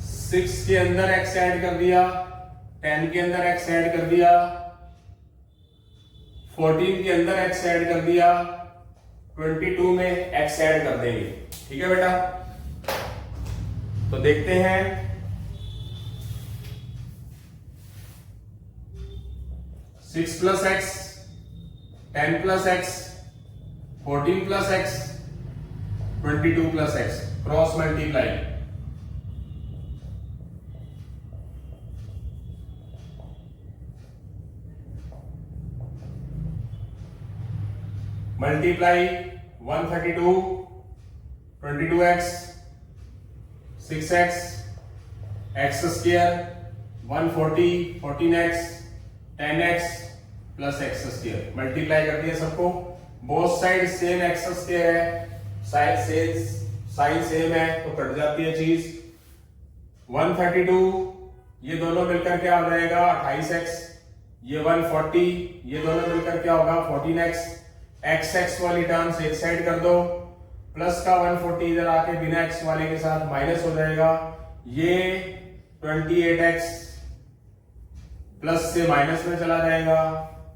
6 के अंदर x ऐड कर दिया, 10 के अंदर x ऐड कर दिया, 14 के अंदर x ऐड कर दिया, 22 में x ऐड कर देंगे। ठीक है बेटा, तो देखते हैं। 6 plus x, 10 plus x, 14 plus x, 22 plus x, cross multiply. Multiply 132, 22x, 6x, x square, 140, 14x, 10x plus x square. Multiply कर दिया सबको, both side same x square है, साइन सेम है तो कट जाती है चीज। 132 ये दोनों मिलकर क्या हो जाएगा? 28x। ये 140 ये दोनों मिलकर क्या होगा? 14x। x वाली टर्म्स एक साइड कर दो, प्लस का 140 इधर आके बिना x वाले के साथ माइनस हो जाएगा। ये 28x प्लस से माइनस में चला जाएगा,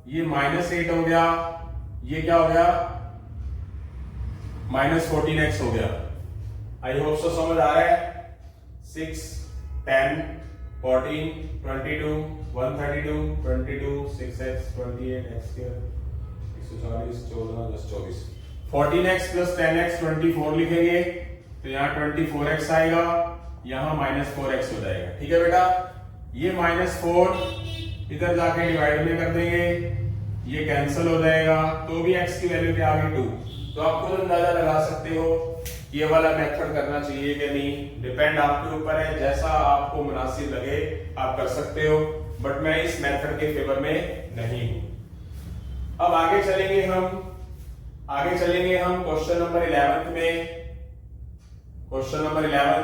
ये -8 हो गया, ये क्या हो गया? -14x हो गया। आई होप सो समझ आ रहा है। 6, 10, 14, 22, 132, 22, 6x, 28x square, 140, 14, 24। 14x plus 10x 24 लिखेंगे तो यहाँ 24x आएगा, यहाँ -4x हो जाएगा। ठीक है बेटा, ये -4 इधर जाके डिवाइड में कर देंगे, ये कैंसिल हो जाएगा, तो भी x की वैल्यू क्या आ गई? 2। तो आप खुद अंदाजा लगा सकते हो ये वाला मेथड करना चाहिए कि नहीं, डिपेंड आपके ऊपर है, जैसा आपको मुनासिब लगे आप कर सकते हो, बट मैं इस मेथड के फेवर में नहीं हूं। अब आगे चलेंगे हम क्वेश्चन नंबर 11 में। क्वेश्चन नंबर 11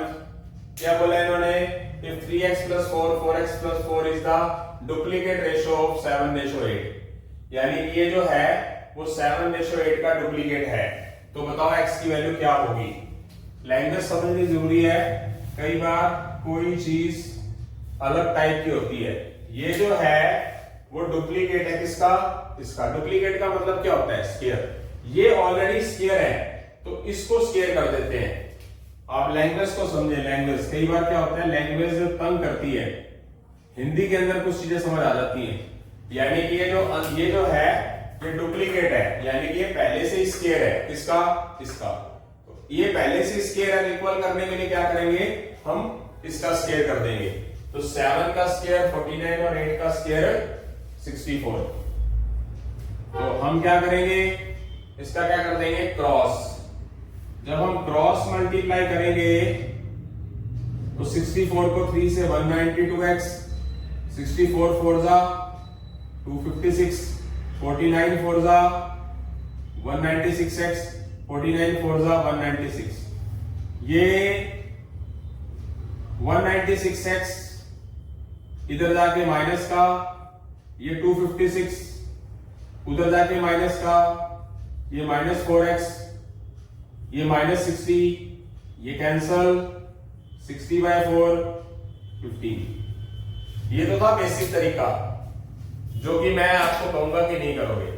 क्या बोला इन्होंने? If 3x plus 4, 4x plus 4 is the duplicate ratio of 7:8, यानी कि ये जो है वो 7:8 का डुप्लीकेट है, तो बताओ x की वैल्यू क्या होगी? लैंग्वेज समझनी जरूरी है, कई बार कोई चीज अलग टाइप की होती है। ये जो है वो डुप्लीकेट है किसका? इसका। डुप्लीकेट का मतलब क्या होता है? स्क्वायर। ये ऑलरेडी स्क्वायर है तो इसको स्क्वायर कर देते हैं। आप लैंग्वेज को समझे, लैंग्वेज कई बार क्या होता है, लैंग्वेज तंग करती है, हिंदी के अंदर कुछ चीजें समझ आ जाती हैं। यानी कि ये जो है ये डुप्लीकेट है, यानी कि ये पहले से स्क्वायर है किसका? इसका। तो ये पहले से स्क्वायर है, इक्वल करने के लिए क्या करेंगे हम? इसका स्क्वायर कर देंगे। तो 7 का स्क्वायर 49 और 8 का स्क्वायर 64। तो हम क्या करेंगे? इसका क्या कर देंगे? क्रॉस। जब हम क्रॉस मल्टीप्लाई करेंगे तो 64 को 3 से 192x, 64 4 जा 256, 49 4 जा 196x, 49 4 जा 196। ये 196x इधर जाके माइनस का, ये 256 उधर जाके माइनस का, ये -4x, ये -60, ये कैंसल, 60/4 15। ये तो था बेसिक तरीका जो कि मैं आपको कहूंगा कि नहीं करोगे,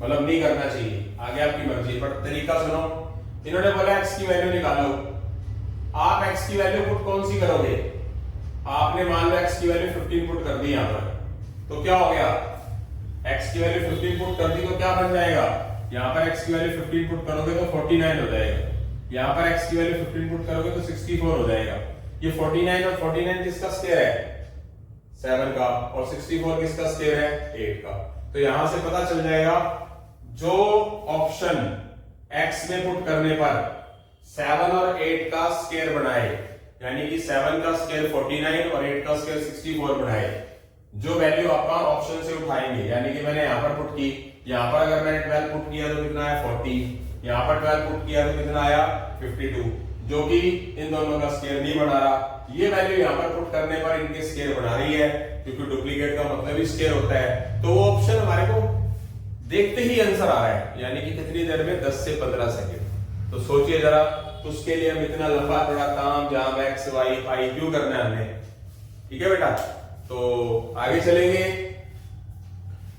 मतलब नहीं करना चाहिए, आगे आपकी मर्जी, बट तरीका सुनो। इन्होंने बोला x की वैल्यू निकालो। आप x की वैल्यू पुट कौन सी करोगे? आपने मान लो x की वैल्यू 15 पुट कर दी यहां पर, तो क्या हो गया? x की वैल्यू 15 पुट कर दी तो क्या बन जाएगा? यहां पर x की वैल्यू 15 पुट करोगे तो 49 हो जाएगा, यहां पर x की वैल्यू 15 पुट करोगे तो 64 हो जाएगा। ये 49 और 49 किसका स्क्वायर है? 7 का, और 64 किसका स्क्वायर है? 8 का। तो यहां से पता चल जाएगा जो ऑप्शन x में पुट करने पर 7 और 8 का स्क्वायर बनाए, यानी कि 7 का स्क्वायर 49 और 8 का स्क्वायर 64 बनाए, जो वैल्यू आपका ऑप्शन से उठाएंगे, यानी कि मैंने यहां पर पुट की, यहां पर अगर मैंने 12 पुट किया तो कितना आया? 40, यहां पर 12 पुट किया तो कितना आया? 52, जो कि इन दोनों का स्क्वायर नहीं बना रहा। ये वैल्यू यहां पर पुट करने पर इनके स्क्वायर बना रही है, क्योंकि डुप्लीकेट का मतलब ही स्क्वायर होता है। तो वो ऑप्शन हमारे को देखते ही आंसर आ रहा है, यानी कि कितनी देर में, 10 से 15 सेकंड। तो सोचिए जरा, उसके लिए हम इतना लंबा थोड़ा काम जहां एक्स वाई आई क्यों करना है हमने। ठीक है बेटा, तो आगे चलेंगे।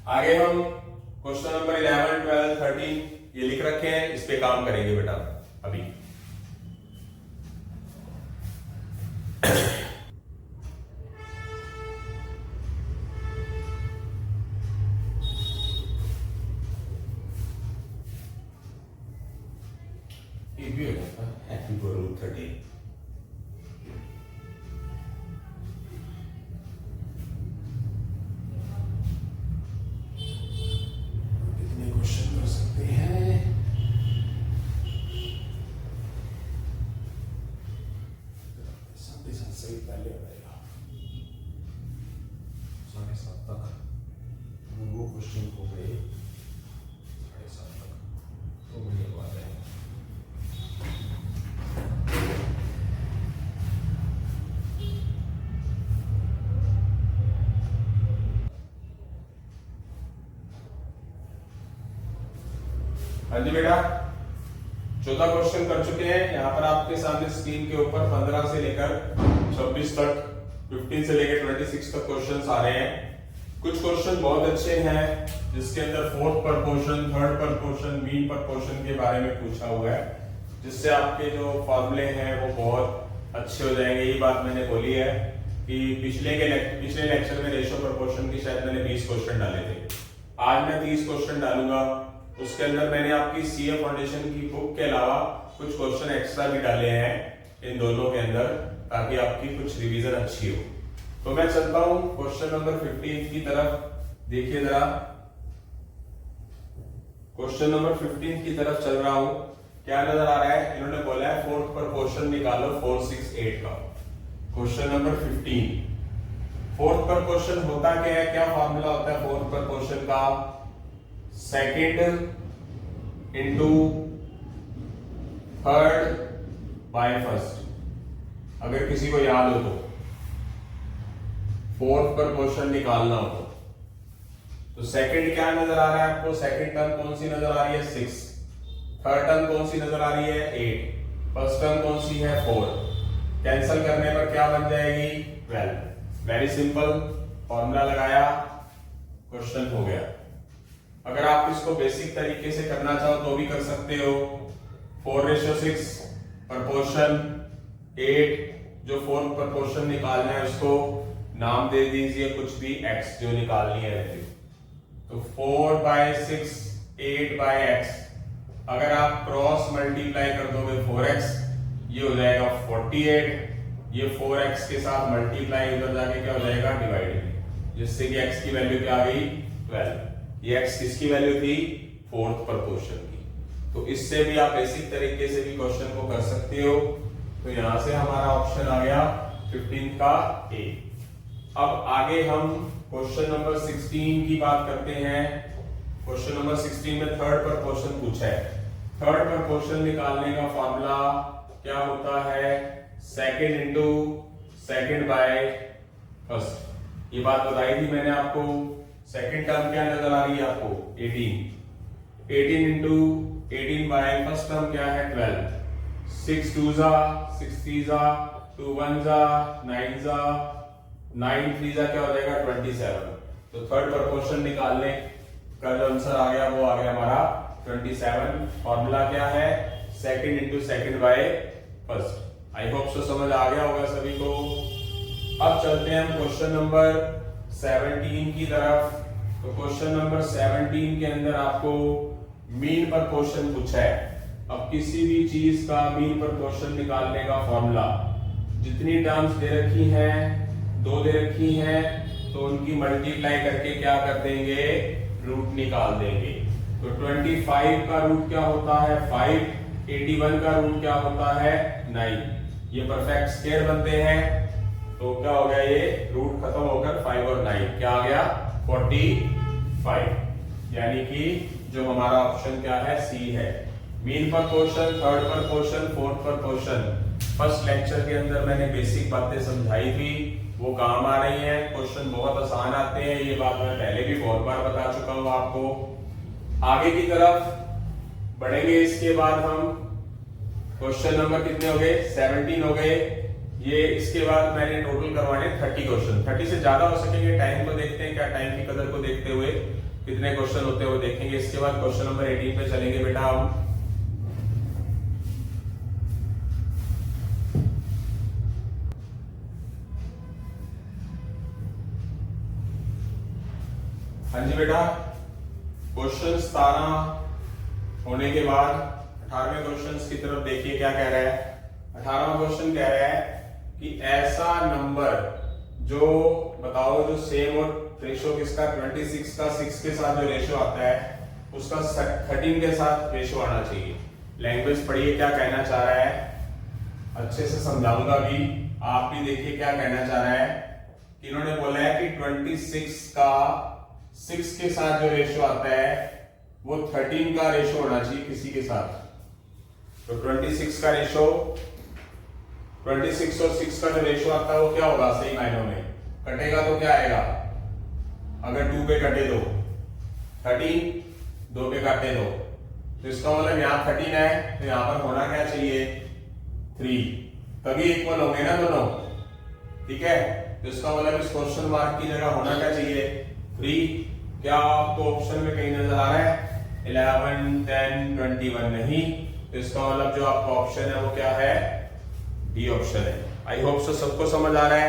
आगे हम क्वेश्चन नंबर 11, 12, 13 ये लिख रखे हैं, इस पे काम करेंगे बेटा अभी। ये भी हो जाता है हैप्पी रूट 13। कितने क्वेश्चन कर सकते हैं? सही पहले हो जाएगा 7:30 तक। वो क्वेश्चन हो गए 7:30 तक, तो मुझे आ जाएगा। हाँ जी बेटा, 14 क्वेश्चन कर चुके हैं। यहाँ पर आपके सामने स्क्रीन के ऊपर 15 से लेकर 26 तक, 15 से लेकर 26 तक क्वेश्चंस आ रहे हैं। कुछ क्वेश्चन बहुत अच्छे हैं, जिसके अंदर fourth proportion, third proportion, mean proportion के बारे में पूछा हुआ है, जिससे आपके जो फॉर्मूले हैं वो बहुत अच्छे हो जाएंगे। यही बात मैंने बोली है कि पिछले लेक्चर में रेशो प्रपोर्शन की शायद मैंने 20 क्वेश्चन डाले थे, आज मैं 30 क्वेश्चन डालूंगा। उसके अंदर मैंने आपकी सीए फाउंडेशन की बुक के अलावा कुछ क्वेश्चन एक्स्ट्रा भी डाले हैं इन दोनों के अंदर, ताकि आपकी कुछ रिवीजन अच्छी हो। तो मैं चलता हूं क्वेश्चन नंबर 15 की तरफ। देखिए जरा, क्वेश्चन नंबर 15 की तरफ चल रहा हूं। क्या नजर आ रहा है? इन्होंने बोला है फोर्थ प्रपोर्शन निकालो 4, 6, 8 का। Question number 15। फोर्थ प्रपोर्शन होता क्या है, क्या फॉर्मूला होता है फोर्थ प्रपोर्शन का? Second into third by first. अगर किसी को याद हो तो फोर्थ प्रपोर्शन निकालना हो तो सेकंड क्या नजर आ रहा है आपको? सेकंड टर्म कौन सी नजर आ रही है? 6। थर्ड टर्म कौन सी नजर आ रही है? 8। फर्स्ट टर्म कौन सी है? 4। कैंसल करने पर क्या बन जाएगी? 12। वेरी सिंपल, फॉर्मूला लगाया, क्वेश्चन हो गया। अगर आप इसको बेसिक तरीके से करना चाहो तो भी कर सकते हो। 4:6 प्रपोर्शन 8, जो फोर्थ प्रपोर्शन निकालना है उसको नाम दे दीजिए कुछ भी, x जो निकालनी है वैल्यू। तो 4/6 8/x, अगर आप क्रॉस मल्टीप्लाई कर दोगे 4x, ये हो जाएगा 48। ये 4x के साथ मल्टीप्लाई उधर जाके क्या हो जाएगा? डिवाइड, जिससे कि x की वैल्यू क्या आ गई? 12। ये x किसकी वैल्यू थी? फोर्थ प्रपोर्शन की। तो इससे भी आप बेसिक तरीके से भी क्वेश्चन को कर सकते हो। तो यहां से हमारा ऑप्शन आ गया 15 का ए। अब आगे हम क्वेश्चन नंबर 16 की बात करते हैं। क्वेश्चन नंबर 16 में थर्ड प्रपोर्शन पूछा है। थर्ड प्रपोर्शन निकालने का फॉर्मूला क्या होता है? Second into second by first. ये बात बताई थी मैंने आपको। सेकंड टर्म क्या नजर आ रही है आपको? 18। 18 इंटू 18 बाय फर्स्ट टर्म क्या है? 12। 6 2 जा, 6 3 जा, 2 1 जा, 9 जा, 9 3 जा क्या हो जाएगा? 27। तो थर्ड प्रपोर्शन निकालने का जो आंसर आ गया वो आ गया हमारा 27। फॉर्मूला क्या है? Second into second by first. I hope so समझ आ गया होगा सभी को। अब चलते हैं हम क्वेश्चन नंबर 17 की तरफ। तो क्वेश्चन नंबर 17 के अंदर आपको मीन प्रपोर्शन पूछा है। अब किसी भी चीज का मीन प्रपोर्शन निकालने का फॉर्मूला, जितनी टर्म्स दे रखी हैं, 2 दे रखी हैं, तो उनकी मल्टीप्लाई करके क्या कर देंगे? रूट निकाल देंगे। तो 25 का रूट क्या होता है? 5। 81 का रूट क्या होता है? 9। ये परफेक्ट स्क्वायर बनते हैं। तो क्या हो गया? ये रूट खत्म होकर 5 और 9 क्या आ गया? 45। यानी कि जो हमारा ऑप्शन क्या है? सी है। Mean proportion, third proportion, fourth proportion, first lecture के अंदर मैंने बेसिक बातें समझाई थी, वो काम आ रही हैं। क्वेश्चन बहुत आसान आते हैं, ये बात मैं पहले भी बहुत बार बता चुका हूं आपको। आगे की तरफ बढ़ेंगे। इसके बाद हम क्वेश्चन नंबर कितने हो गए, 17 हो गए। ये इसके बाद मैंने टोटल करवाने 30 क्वेश्चन, 30 से ज्यादा हो सकेंगे। टाइम को देखते हैं, क्या टाइम की कदर को देखते हुए कितने क्वेश्चन होते हुए देखेंगे। इसके बाद क्वेश्चन नंबर 18 पे चलेंगे बेटा हम। हाँ जी बेटा, क्वेश्चन 17 होने के बाद 18वें क्वेश्चन की तरफ देखिए क्या कह रहा है। 18वां क्वेश्चन कह रहा है कि ऐसा नंबर जो बताओ जो सेम और रेशो किसका 26 का 6 के साथ जो रेशो आता है उसका 13 के साथ रेशो आना चाहिए। लैंग्वेज पढ़िए क्या कहना चाह रहा है, अच्छे से समझाऊंगा भी, आप भी देखिए क्या कहना चाह रहा है। कि इन्होंने बोला है कि 26 का 6 के साथ जो रेशो आता है वो 13 का रेशो होना चाहिए किसी के साथ। तो 26 का रेशो 26 और 6 का जो रेशो आता है वो क्या होगा, सही मायनों में कटेगा तो क्या आएगा, अगर 2 पे कटे तो 13, 2 पे काटे तो इसका मतलब यहाँ 13 है तो यहाँ पर होना क्या चाहिए 3, तभी इक्वल होंगे ना दोनों, ठीक है। तो इसका मतलब इस क्वेश्चन मार्क की जगह होना क्या चाहिए 3। क्या आपको ऑप्शन में कहीं नजर आ रहा है 11, 10, 21 नहीं, तो इसका मतलब जो आपका ऑप्शन है वो क्या है, डी ऑप्शन है। आई होप सो सबको समझ आ रहा है।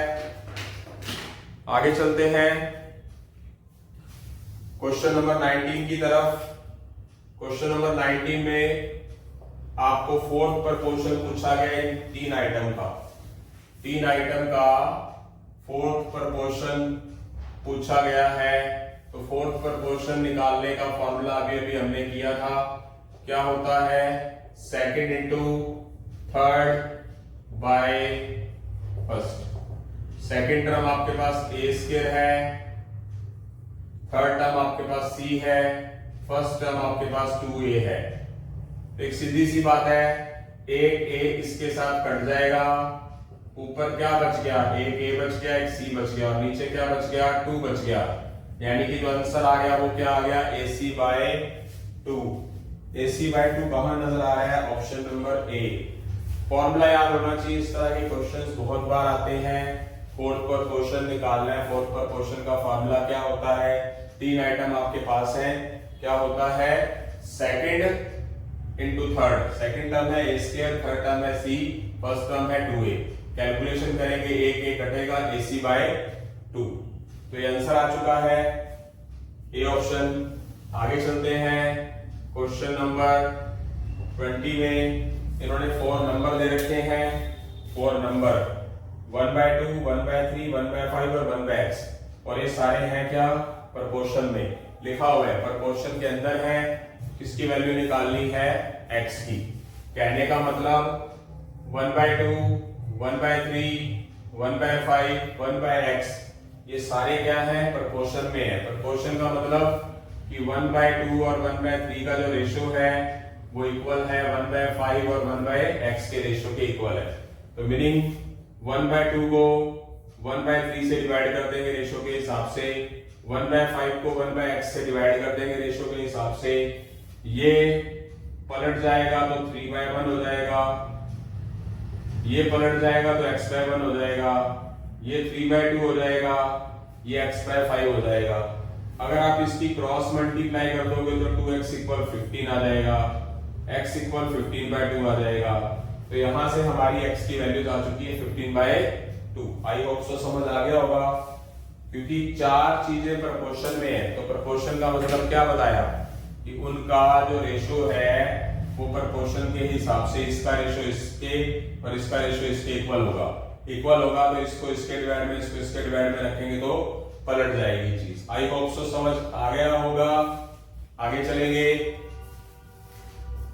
आगे चलते हैं क्वेश्चन नंबर 19 की तरफ। क्वेश्चन नंबर 19 में आपको फोर्थ प्रपोर्शन पूछा गया है 3 आइटम का, 3 आइटम का फोर्थ प्रपोर्शन पूछा गया है। तो फोर्थ प्रपोर्शन निकालने का फॉर्मूला अभी हमने किया था, क्या होता है second into third by first. Second term आपके पास ए स्क्वायर है, थर्ड टर्म आपके पास सी है, फर्स्ट टर्म आपके पास 2a है। तो एक सीधी सी बात है, एक a इसके साथ कट जाएगा, ऊपर क्या बच गया, एक a बच गया, एक c बच गया और नीचे क्या बच गया 2 बच गया। यानी कि जो आंसर आ गया वो क्या आ गया AC/2। AC/2 कहां नजर आ रहा है, ऑप्शन नंबर ए। फॉर्मूला याद होना चाहिए, इस तरह के क्वेश्चंस बहुत बार आते हैं। फोर्थ प्रपोर्शन निकालना है, फोर्थ प्रपोर्शन का फॉर्मूला क्या होता है, 3 आइटम आपके पास हैं, क्या होता है second into third. Second term है a स्क्वायर, थर्ड टर्म है c, फर्स्ट टर्म है 2a। कैलकुलेशन करेंगे एक a कटेगा AC/2। तो ये आंसर आ चुका है ए ऑप्शन। आगे चलते हैं क्वेश्चन नंबर 20 में इन्होंने 4 नंबर दे रखे हैं, 4 नंबर 1/2, 1/3, 1/5 और 1/x, और ये सारे हैं क्या प्रपोर्शन में लिखा हुआ है, प्रपोर्शन के अंदर है। किसकी वैल्यू निकालनी है, x की। कहने का मतलब 1/2, 1/3, 1/5, 1/x ये सारे क्या है प्रपोर्शन में है। प्रपोर्शन का मतलब कि 1/2 और 1/3 का जो रेशो है वो इक्वल है 1/5 और 1/x के रेशो के इक्वल है। तो मीनिंग 1/2 को 1/3 से डिवाइड कर देंगे रेशो के हिसाब से, 1/5 को 1/x से डिवाइड कर देंगे रेशो के हिसाब से। ये पलट जाएगा तो 3/1 हो जाएगा, ये पलट जाएगा तो x/1 हो जाएगा, ये 3/2 हो जाएगा, ये x/5 हो जाएगा। अगर आप इसकी क्रॉस मल्टीप्लाई कर दोगे तो 2x = 15 आ जाएगा, x = 15/2 आ जाएगा। तो यहां से हमारी x की वैल्यू आ चुकी है 15/2। आई होप सो समझ आ गया होगा, क्योंकि 4 चीजें प्रपोर्शन में है। तो प्रपोर्शन का मतलब क्या बताया कि उनका जो रेशो है वो प्रपोर्शन के हिसाब से इसका रेशो इसके और इसका रेशो इसके इक्वल होगा। इक्वल होगा तो इसको इसके डिवाइड में, इसको इसके डिवाइड में रखेंगे तो पलट जाएगी चीज। आई होप सो समझ आ गया होगा। आगे चलेंगे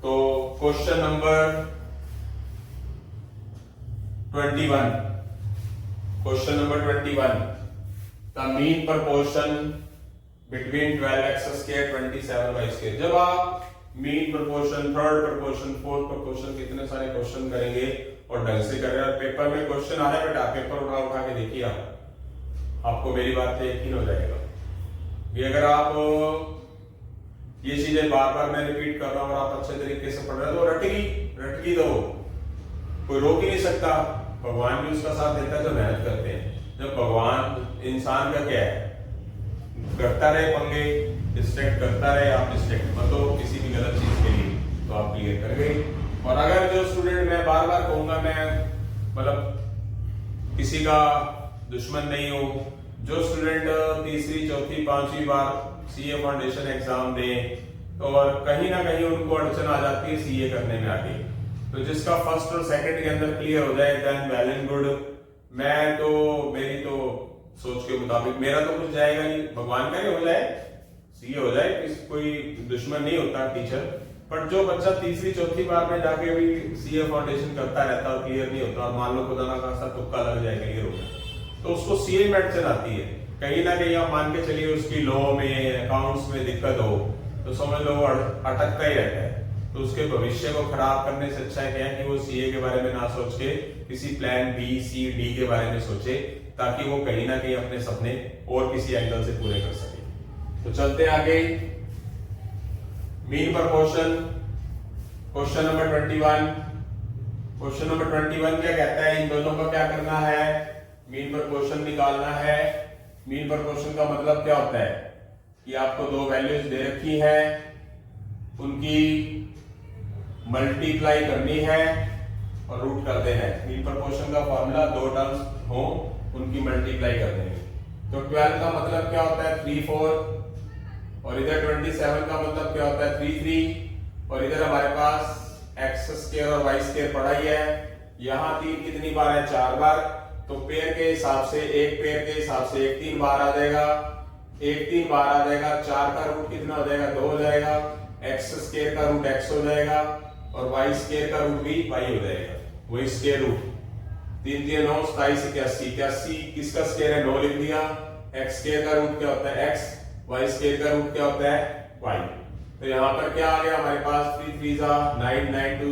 तो question number 21। Question number 21, the mean proportion between 12x², 27y²। जब आप mean proportion, third proportion, fourth proportion, कितने सारे क्वेश्चन करेंगे और ढंग से कर रहे हैं। पेपर में क्वेश्चन आ रहा है बेटा, पेपर उठा के देखिए आपको मेरी बात पे यकीन हो जाएगा। ये अगर आप ये चीजें बार बार मैं रिपीट कर रहा हूँ और आप अच्छे तरीके से पढ़ रहे हो तो रटगी दो, कोई रोक ही नहीं सकता। भगवान भी उसका साथ देता है जो मेहनत करते हैं। जब भगवान इंसान का क्या है, करता रहे पंगे, डिस्ट्रैक्ट करता रहे, आप डिस्ट्रैक्ट मत हो किसी भी गलत चीज के लिए, तो आप क्लियर कर गए। और अगर जो स्टूडेंट, मैं बार बार कहूंगा, मैं मतलब किसी का दुश्मन नहीं हूं, जो स्टूडेंट तीसरी चौथी पांचवी बार सीए फाउंडेशन एग्जाम दे और कहीं ना कहीं उनको अड़चन आ जाती है सीए करने में आगे, तो जिसका फर्स्ट और सेकंड के अंदर क्लियर हो जाए देन वेल एंड गुड। मैं तो, मेरी तो सोच के मुताबिक मेरा तो कुछ जाएगा नहीं, भगवान का ही हो जाए, सीए हो जाए, कोई दुश्मन नहीं होता टीचर। पर जो बच्चा तीसरी चौथी बार में जाके भी सीए फाउंडेशन करता रहता और क्लियर नहीं होता, और मान लो खुदा ना खासा तुक्का लग जाए क्लियर हो गया, तो उसको सीए में अड़चन आती है। कहीं ना कहीं आप मान के चलिए उसकी लॉ में, अकाउंट्स में दिक्कत हो, तो समझ लो वो अटकता ही रहता है। तो उसके भविष्य को खराब करने से अच्छा है कि वो सीए के बारे में ना सोच के किसी प्लान बी सी डी के बारे में सोचे, ताकि वो कहीं ना कहीं अपने सपने और किसी एंगल से पूरे कर सके। तो चलते आगे, mean proportion, question number 21। Question number 21 क्या कहता है, इन दोनों का क्या करना है, मीन प्रपोर्शन निकालना है। मीन प्रपोर्शन का मतलब क्या होता है कि आपको दो वैल्यूज दे रखी है, उनकी मल्टीप्लाई करनी है और रूट करते हैं। मीन प्रपोर्शन का फॉर्मूला दो टर्म्स हो, उनकी मल्टीप्लाई करनी है। तो 12 का मतलब क्या होता है 3 4, और इधर 27 का मतलब क्या होता है 3 3, और इधर हमारे पास एक्स स्क्वायर और वाई स्क्वायर पढ़ा ही है। यहाँ 3 कितनी बार है, 4 बार, तो पेयर के हिसाब से, एक पेयर के हिसाब से एक 3 बार आ जाएगा, एक 3 बार आ जाएगा। 4 का रूट कितना हो जाएगा, 2 हो जाएगा। एक्स स्क्वायर का रूट x हो जाएगा और वाई स्क्वायर का रूट भी y हो जाएगा, वही स्क्वायर रूट। 3 3 9 27 81, 81 किसका स्क्वायर है, 9 लिख दिया। एक्स स्क्वायर का रूट क्या होता है x, वाई स्क्वायर का रूट क्या होता है y। तो यहाँ पर क्या आ गया हमारे पास, 3 3 9 9 2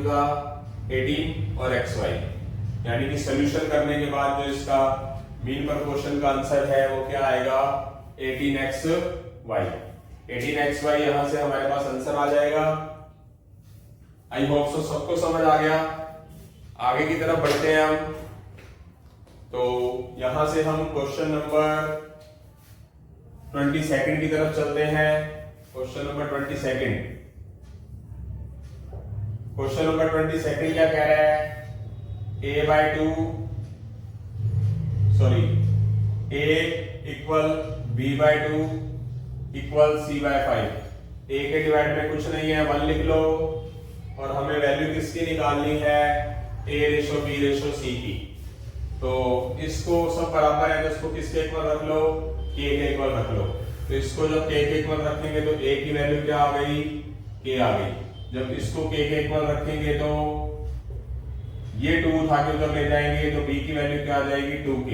18 और xy, यानी कि सोल्यूशन करने के बाद जो इसका मीन प्रपोर्शन का आंसर है वो क्या आएगा, 18xy। 18xy यहां से हमारे पास आंसर आ जाएगा। आई होप सो सबको समझ आ गया। आगे की तरफ बढ़ते हैं हम। तो यहां से हम क्वेश्चन नंबर 22 की तरफ चलते हैं। क्वेश्चन नंबर 22, क्वेश्चन नंबर 22 क्या कह रहा है, a/2 a equal b/2 equal c/5। a के डिवाइड में कुछ नहीं है, 1 लिख लो, और हमें वैल्यू किसकी निकालनी है, a ratio b ratio c की। तो इसको सब बराबर है तो इसको किसके इक्वल रख लो, k के इक्वल रख लो। तो इसको जब k के इक्वल रखेंगे तो a की वैल्यू क्या आ गई, k आ गई। जब इसको k के इक्वल रखेंगे तो ये 2 उठा के उधर ले जाएंगे तो b की वैल्यू क्या आ जाएगी, 2k।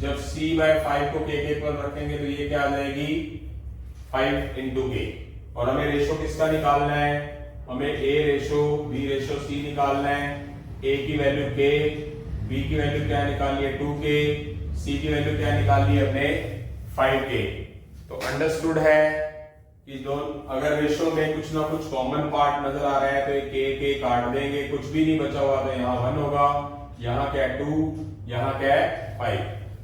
जब c/5 को k के इक्वल रखेंगे तो ये क्या आ जाएगी, 5 into k। और हमें रेशो किसका निकालना है, हमें a ratio b ratio c निकालना है। a की वैल्यू k, b की वैल्यू क्या निकालनी है, 2k, c की वैल्यू क्या निकालनी है अपने, 5k। तो अंडरस्टूड है कि अगर रेशो में कुछ ना कुछ कॉमन पार्ट नजर आ रहा है तो के काट देंगे, कुछ भी नहीं बचा हुआ तो यहाँ 1 होगा, यहाँ क्या 2, यहाँ क्या 5।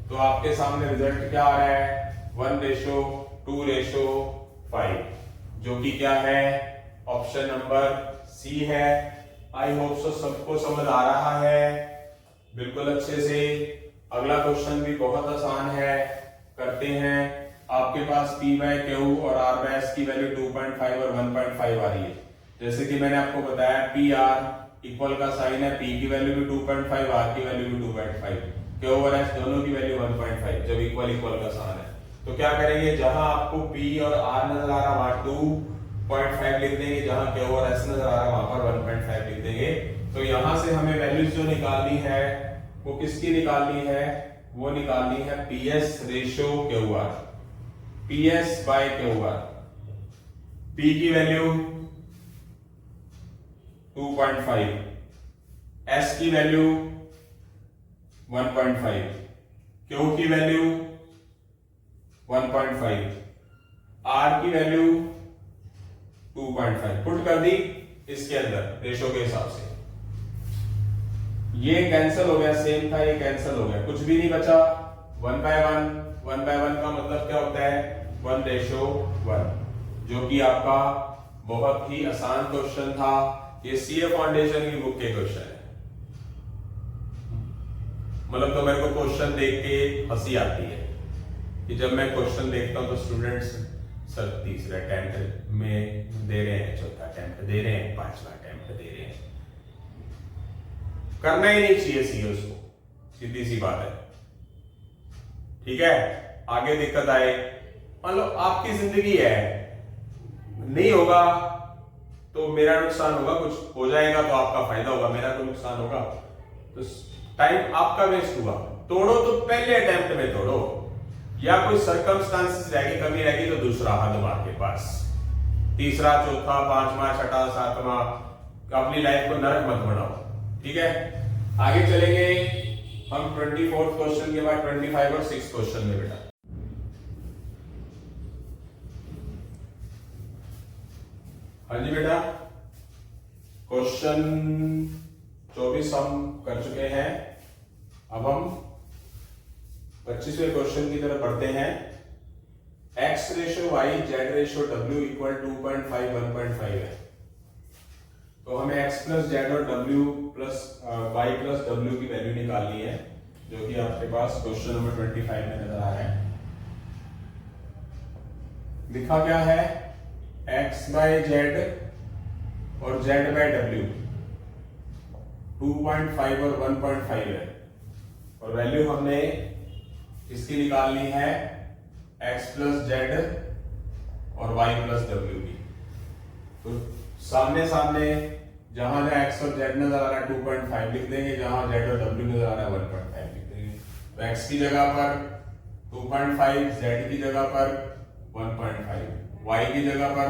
तो आपके सामने रिजल्ट क्या आ रहा है, 1:2:5, जो कि क्या है, ऑप्शन नंबर सी है। आई होप सो सबको समझ आ रहा है बिल्कुल अच्छे से। अगला क्वेश्चन भी बहुत आसान है, करते हैं। आपके पास p/q और r/s की वैल्यू 2.5 और 1.5 आ रही है। जैसे कि मैंने आपको बताया pr इक्वल का साइन है, p की वैल्यू भी 2.5, r की वैल्यू भी 2.5, q और s दोनों की वैल्यू 1.5 जब इक्वल का साइन है। तो क्या करेंगे, जहां आपको p और r नजर आ रहा वहां 2.5 लिख देंगे, जहां q और s नजर आ रहा वहां पर 1.5 लिख देंगे। तो यहां से हमें वैल्यूज जो निकालनी है वो किसकी निकालनी है, वो निकालनी है ps ratio qr, ps/qr। p की वैल्यू 2.5, s की वैल्यू 1.5, q की वैल्यू 1.5, r की वैल्यू 2.5 पुट कर दी इसके अंदर रेशो के हिसाब से, ये कैंसिल हो गया, सेम था ये कैंसिल हो गया, कुछ भी नहीं बचा, 1/1। 1/1 का मतलब क्या होता है, 1:1, जो कि आपका बहुत ही आसान क्वेश्चन था। ये सीए फाउंडेशन की बुक के क्वेश्चन है। मतलब तो मेरे को क्वेश्चन देख के हंसी आती है कि जब मैं क्वेश्चन देखता हूं तो स्टूडेंट्स सर तीसरा अटेम्प्ट में दे रहे हैं, चौथा अटेम्प्ट दे रहे हैं, पांचवा अटेम्प्ट दे रहे हैं। करना ही नहीं चाहिए सीए उसको, सीधी सी बात है। ठीक है, आगे दिक्कत आए, मान लो आपकी जिंदगी है, नहीं होगा तो मेरा नुकसान होगा, कुछ हो जाएगा तो आपका फायदा होगा, मेरा तो नुकसान होगा, तो टाइम आपका वेस्ट हुआ। तोड़ो तो पहले अटेम्प्ट में तोड़ो, या कोई सर्कमस्टांसेस रहेगी, कमी रहेगी तो दूसरा हाथ दिमाग के पास, तीसरा, चौथा, पांचवा, छठा, सातवां, अपनी लाइफ को नरक मत बनाओ। ठीक है, आगे चलेंगे हम 24th क्वेश्चन के बाद 25 और 6 क्वेश्चन में बेटा। हाँ जी बेटा, क्वेश्चन 24 हम कर चुके हैं, अब हम 25वें क्वेश्चन की तरफ बढ़ते हैं। x ratio y z ratio w equal 2.5 1.5 है, तो हमें x प्लस जेड और w plus y plus w की वैल्यू निकालनी है, जो कि आपके पास क्वेश्चन नंबर 25 में नजर आ रहा है। लिखा क्या है, x बाय जेड और z बाय w 2.5 और 1.5 है, और वैल्यू हमने इसकी निकालनी है x प्लस जेड और y प्लस w की। तो सामने सामने जहां जहां x और z नजर आ रहा है 2.5 लिख देंगे, जहां z और w नजर आ रहा है 1.5 लिख देंगे। तो x की जगह पर 2.5, z की जगह पर 1.5, y की जगह पर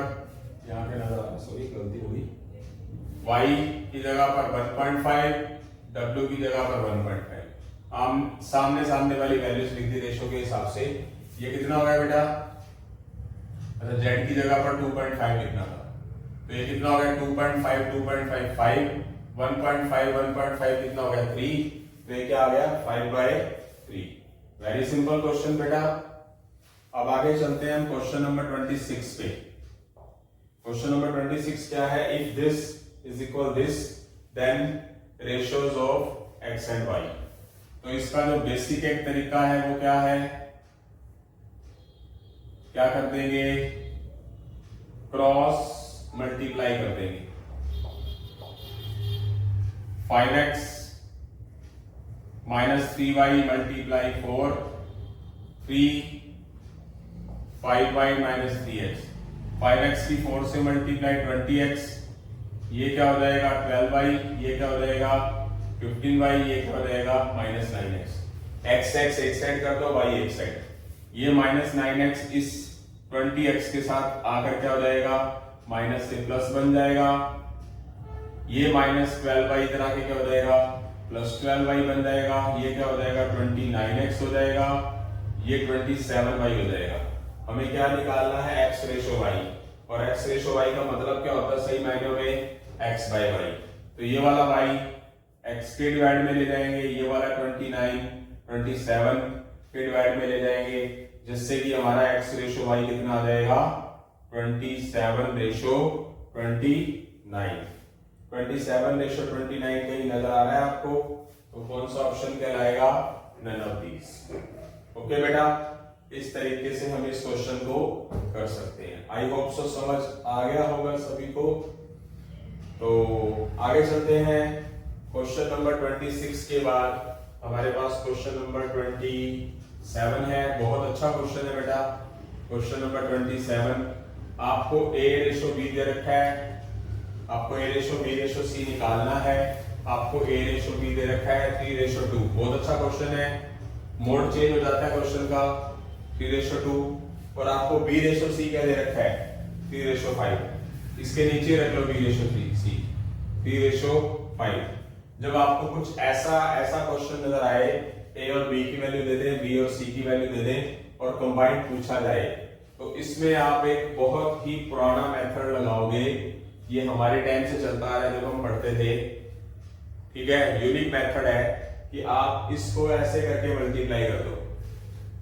यहाँ पे नजर आ रहा है, सॉरी गलती हो गई, y की जगह पर 1.5, w की जगह पर 1.5। हम सामने सामने वाली वैल्यूज लिख दी रेशो के हिसाब से। ये कितना हो गया बेटा, अच्छा z की जगह पर 2.5 लिखना था, तो ये कितना हो गया 2.5 2.5 5, 1.5 1.5 कितना हो गया 3, तो ये क्या आ गया 5/3। वेरी सिंपल क्वेश्चन बेटा। अब आगे चलते हैं हम क्वेश्चन नंबर 26 पे। क्वेश्चन नंबर 26 क्या है, if this is equal this then ratios of x and y। तो इसका जो बेसिक एक तरीका है वो क्या है, क्या कर देंगे, क्रॉस मल्टीप्लाई कर देंगे। 5x minus 3y multiply 4, 3 5y minus 3x, 5x की 4 से मल्टीप्लाई 20x, ये क्या हो जाएगा 12y, ये क्या हो जाएगा 15y, ये क्या हो जाएगा माइनस 9x। x एक साइड कर दो, y एक साइड, ये माइनस 9x इस 20x के साथ आकर क्या हो जाएगा माइनस से प्लस बन जाएगा, ये माइनस 12y इधर आके क्या हो जाएगा प्लस 12y बन जाएगा, ये क्या हो जाएगा 29x हो जाएगा, ये 27y हो जाएगा। हमें क्या निकालना है, x रेशो y, और x रेशो y का मतलब क्या होता है सही मायनों में x बाय y। तो ये वाला y x के डिवाइड में ले जाएंगे, ये वाला 29 27 के डिवाइड में ले जाएंगे, जिससे कि हमारा x रेशो y कितना आ जाएगा 27 रेशो 29। 27 रेशो 29 कहीं नजर आ रहा है आपको, तो कौन सा ऑप्शन कहलाएगा, नन ऑफ दीज। ओके बेटा, इस तरीके से हम इस क्वेश्चन को कर सकते हैं। आई होप सो समझ आ गया होगा सभी को। तो आगे चलते हैं, क्वेश्चन नंबर 26 के बाद हमारे पास क्वेश्चन नंबर 27 है। बहुत अच्छा क्वेश्चन है बेटा, क्वेश्चन नंबर 27। आपको a रेशो b दे रखा है, आपको a ratio b ratio c निकालना है, आपको a रेशो b दे रखा है 3:2। बहुत अच्छा क्वेश्चन है, मोड चेंज हो जाता है क्वेश्चन का 3:2, और आपको b रेशो c क्या दे रखा है 3:5। इसके नीचे रख लो b रेशो c 3:5। जब आपको कुछ ऐसा क्वेश्चन नजर आए, a और b की वैल्यू दे दें, b और c की वैल्यू दे दें और कंबाइंड पूछा जाए, तो तो इसमें आप एक बहुत ही पुराना मेथड लगाओगे, ये हमारे टाइम से चलता आ रहा है जब हम पढ़ते थे, ठीक है। यूनिक मेथड है कि आप इसको ऐसे करके मल्टीप्लाई कर दो।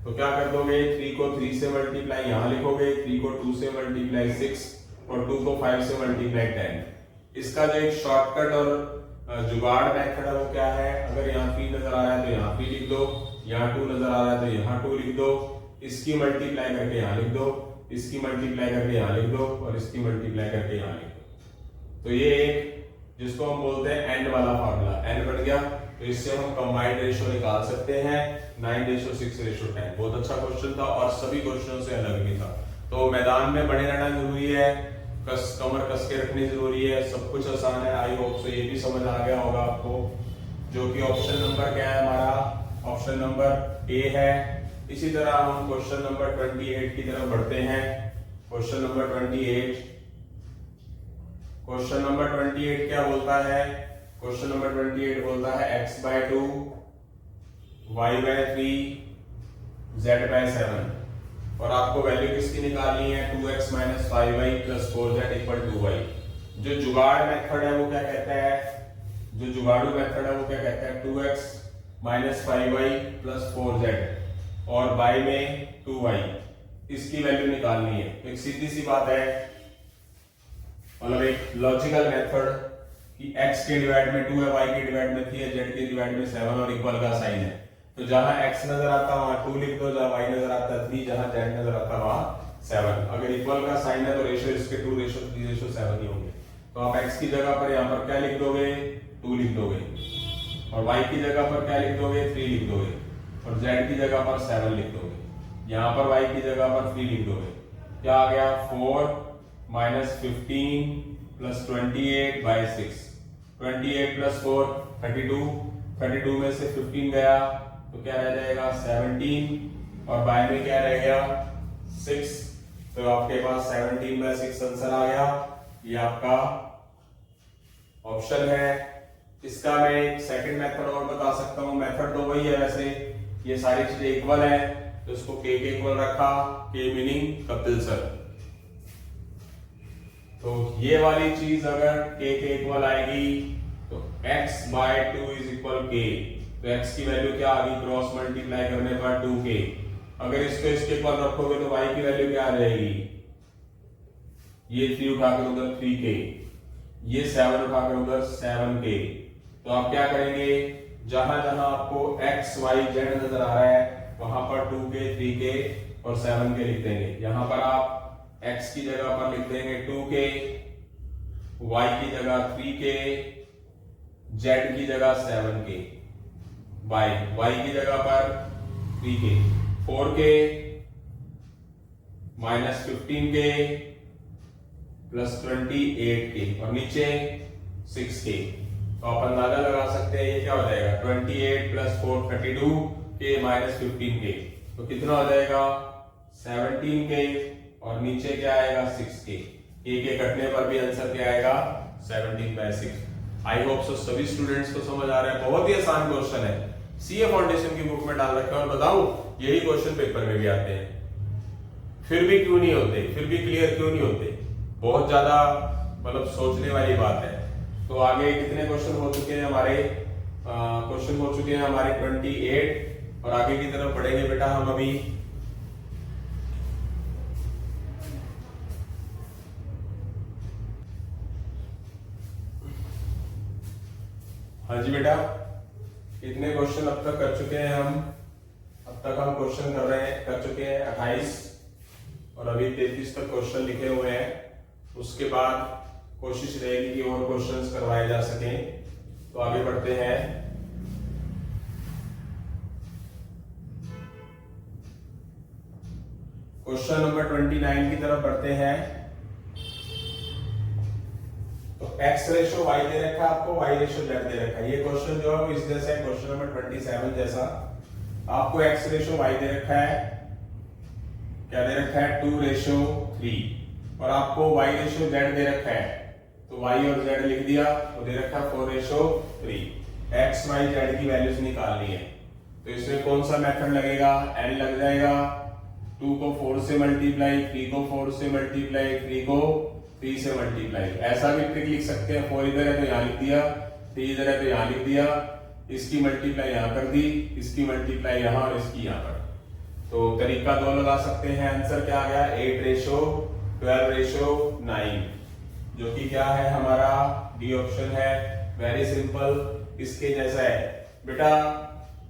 तो क्या कर दोगे, 3 को 3 से मल्टीप्लाई यहां लिखोगे, 3 को 2 से मल्टीप्लाई 6 और 2 को 5 से मल्टीप्लाई 10। इसका जो एक शॉर्टकट और जुगाड़ मेथड है वो क्या है, अगर यहाँ 3 नजर आ रहा है तो यहाँ 3 लिख दो, यहाँ 2 नजर आ रहा है तो यहाँ 2 लिख दो, इसकी मल्टीप्लाई करके यहाँ लिख दो, इसकी मल्टीप्लाई करके यहाँ लिख दो और इसकी मल्टीप्लाई करके यहाँ लिख दो। तो ये एक जिसको हम बोलते हैं एंड वाला फार्मूला, एंड बन गया। तो इससे हम कंबाइंड रेशो निकाल सकते हैं 9:6:10। बहुत अच्छा क्वेश्चन था और सभी क्वेश्चनों से अलग भी था। तो मैदान में बने रहना जरूरी है, कमर कस के रखनी जरूरी है, सब कुछ आसान है। आई होप से ये भी समझ आ गया होगा आपको, जो कि ऑप्शन नंबर क्या है हमारा, ऑप्शन नंबर ए है। इसी तरह हम क्वेश्चन नंबर 28 की तरफ बढ़ते हैं। क्वेश्चन नंबर 28, क्वेश्चन नंबर 28 क्या बोलता है, क्वेश्चन नंबर 28 बोलता है x/2 y/3 z/7 और आपको वैल्यू किसकी निकालनी है, 2x - 5y + 4z = 2y। जो जुगाड़ मेथड है वो क्या कहता है, जो जुगाड़ू मेथड है वो क्या कहता है, 2x - 5y + 4z और y में 2y, इसकी वैल्यू निकालनी है। एक सीधी सी बात है, मतलब एक लॉजिकल मेथड कि x के डिवाइड में 2 है, y के डिवाइड में 3 है, z के डिवाइड में 7 और इक्वल का साइन है। तो जहां x नजर आता है वहां 2 लिख दो, जहां y नजर आता है 3, जहां z नजर आता है वहां 7। अगर इक्वल का साइन है तो रेशियो इसके 2:3:7 ही होंगे। तो आप x की जगह पर यहां पर क्या लिख दोगे, 2 लिख दोगे और y की जगह पर क्या लिख दोगे, 3 लिख दोगे और z की जगह पर 7 लिख दोगे। यहां पर y की जगह पर 3 लिख दोगे। क्या आ गया, 4 - 15 + 28/6। 28 + 4 32, 32 में से 15 गया तो क्या रह जाएगा, 17 और बाय में क्या रह गया, 6। तो आपके पास 17/6 आंसर आ गया। ये आपका ऑप्शन है। इसका मैं एक सेकंड मेथड और बता सकता हूं, मेथड तो वही है वैसे, ये सारी चीजें इक्वल है तो इसको k के इक्वल रखा, k मीनिंग कपिल सर। तो ये वाली चीज अगर k के इक्वल आएगी तो x/2 = k, तो x की वैल्यू क्या आ गई, क्रॉस मल्टीप्लाई करने पर 2k। अगर इसको इसके इक्वल रखोगे तो y की वैल्यू क्या आ जाएगी, ये 3 उठाकर उधर 3k, ये 7 उठाकर उधर 7k। तो आप क्या करेंगे, जहां जहां आपको x y z नजर आ रहा है वहां पर 2k 3k और 7k लिख देंगे। यहां पर आप x की जगह पर लिख देंगे 2k, y की जगह 3k, z की जगह 7k, y की जगह पर 3k, 4k - 15k + 28k और नीचे 6k। तो आप अंदाजा लगा सकते हैं ये क्या हो जाएगा, 28 + 4 32k - 15k। तो कितना हो जाएगा, 17k और नीचे क्या आएगा, 6k। के कटने पर भी आंसर क्या आएगा, 17/6। आई होप सो सभी स्टूडेंट्स को समझ आ रहा है। बहुत ही आसान क्वेश्चन है, सीए फाउंडेशन की बुक में डाल रखा है और बताऊं यही क्वेश्चन पेपर में भी आते हैं। फिर भी क्यों नहीं होते, फिर भी क्लियर क्यों नहीं होते, बहुत ज्यादा मतलब सोचने वाली बात है। तो आगे कितने क्वेश्चन हो चुके हैं हमारे, क्वेश्चन हो चुके हैं हमारे 28 और आगे की तरफ बढ़ेंगे बेटा हम अभी। हाँ जी बेटा, कितने क्वेश्चन अब तक कर चुके हैं हम, अब तक हम क्वेश्चन कर चुके हैं 28 और अभी 33 तक क्वेश्चन लिखे हुए हैं। उसके बाद कोशिश रहेगी कि और क्वेश्चंस करवाए जा सकें। तो आगे बढ़ते हैं। क्वेश्चन नंबर 29 की तरफ बढ़ते हैं। तो x रेशो y दे रखा है आपको, y रेशो z दे रखा है। ये क्वेश्चन जो है वो इस जैसा है, क्वेश्चन नंबर 27 जैसा। आपको x रेशो y दे रखा है, क्या दे रखा है, 2:3 और आपको y रेशो z दे रखा है, तो y और z लिख दिया, तो दे रखा 4:3। x y z की वैल्यूज निकालनी है, तो इसमें कौन सा मेथड लगेगा, n लग जाएगा, 2 को 4 से मल्टीप्लाई, 3 को 4 से मल्टीप्लाई, 3 को 3 से मल्टीप्लाई। ऐसा भी ट्रिक लिख सकते हैं, 4 इधर है तो यहाँ लिख दिया, 3 इधर है तो यहाँ लिख दिया, इसकी मल्टीप्लाई यहाँ कर दी, इसकी मल्टीप्लाई यहाँ और इसकी यहाँ पर। तो तरीका 2 लगा सकते हैं। आंसर क्या आ गया 8:12:9, जो कि क्या है हमारा डी ऑप्शन है। वेरी सिंपल, इसके जैसा है बेटा।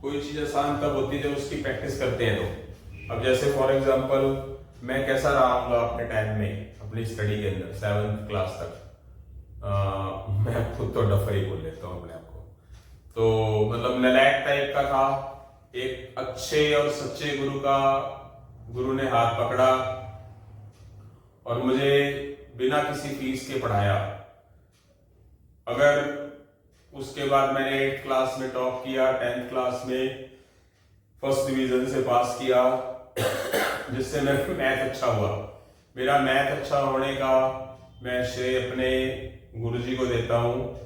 कोई चीज आसान तब होती है जब उसकी प्रैक्टिस करते हैं तो। अब जैसे फॉर एग्जांपल मैं कैसा रहा हूँ अपने टाइम में, अपनी स्टडी के अंदर 7th क्लास तक, मैं खुद तो डफर ही बोल लेता हूँ अपने आप को। तो मतलब नलायक टाइप का था। एक अच्छे और सच्चे गुरु ने हाथ पकड़ा और मुझे बिना किसी फीस के पढ़ाया। अगर उसके बाद मैंने 8th क्लास में टॉप किया, 10th क्लास में फर्स्ट डिवीजन से पास किया, जिससे मेरा मैथ अच्छा हुआ। मेरा मैथ अच्छा होने का मैं श्रेय अपने गुरुजी को देता हूँ,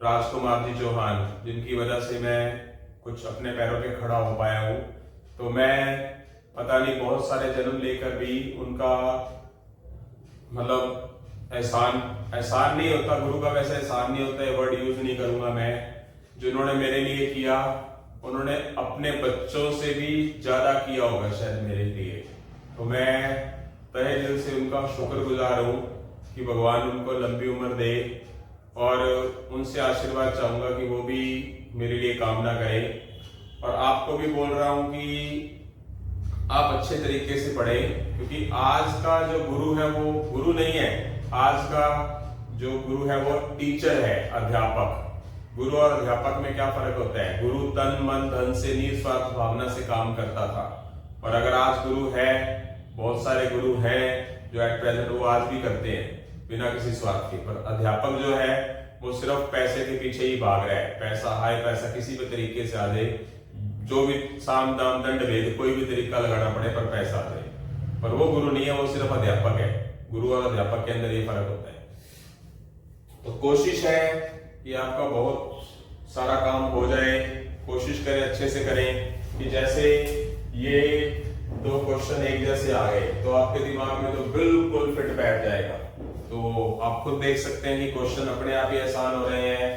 राजकुमार जी चौहान, जिनकी वजह से मैं कुछ अपने पैरों पे खड़ा हो पाया हूँ। तो मैं पता नहीं बहुत सारे जन्म लेकर भी उनका मतलब एहसान नहीं होता, गुरु का वैसे एहसान नहीं होता, ये वर्ड यूज नहीं करूंगा मैं। जिन्होंने मेरे लिए किया उन्होंने अपने बच्चों से भी ज्यादा किया होगा शायद मेरे लिए। तो मैं तहे दिल से उनका शुक्रगुजार हूँ कि भगवान उनको लंबी उम्र दे, और उनसे आशीर्वाद चाहूंगा कि वो भी मेरे लिए कामना करें। और आपको भी बोल रहा हूं कि आप अच्छे तरीके से पढ़ें, क्योंकि आज का जो गुरु है वो गुरु नहीं है, आज का जो गुरु है वो टीचर है, अध्यापक। गुरु और अध्यापक में क्या फर्क होता है? गुरु तन मन धन से निस्वार्थ भावना से काम करता था, और अगर आज गुरु है, बहुत सारे गुरु हैं जो एट प्रेजेंट वो आज भी करते हैं बिना किसी स्वार्थ के, पर अध्यापक जो है वो सिर्फ पैसे के पीछे ही भाग रहा है। पैसा हाय, पैसा किसी भी तरीके से आ जाए, जो भी साम दाम दंड भेद कोई भी तरीका लगाना पड़े पर पैसा आ जाए, पर वो गुरु नहीं है, वो सिर्फ अध्यापक है। गुरु और अध्यापक के अंदर ये फर्क होता है। तो कोशिश है कि आपका बहुत सारा काम हो जाए, कोशिश करें अच्छे से करें कि जैसे ये 2 क्वेश्चन एक जैसे आ गए तो आपके दिमाग में तो बिल्कुल फिट बैठ जाएगा। तो आप खुद देख सकते हैं कि क्वेश्चन अपने आप ही आसान हो रहे हैं।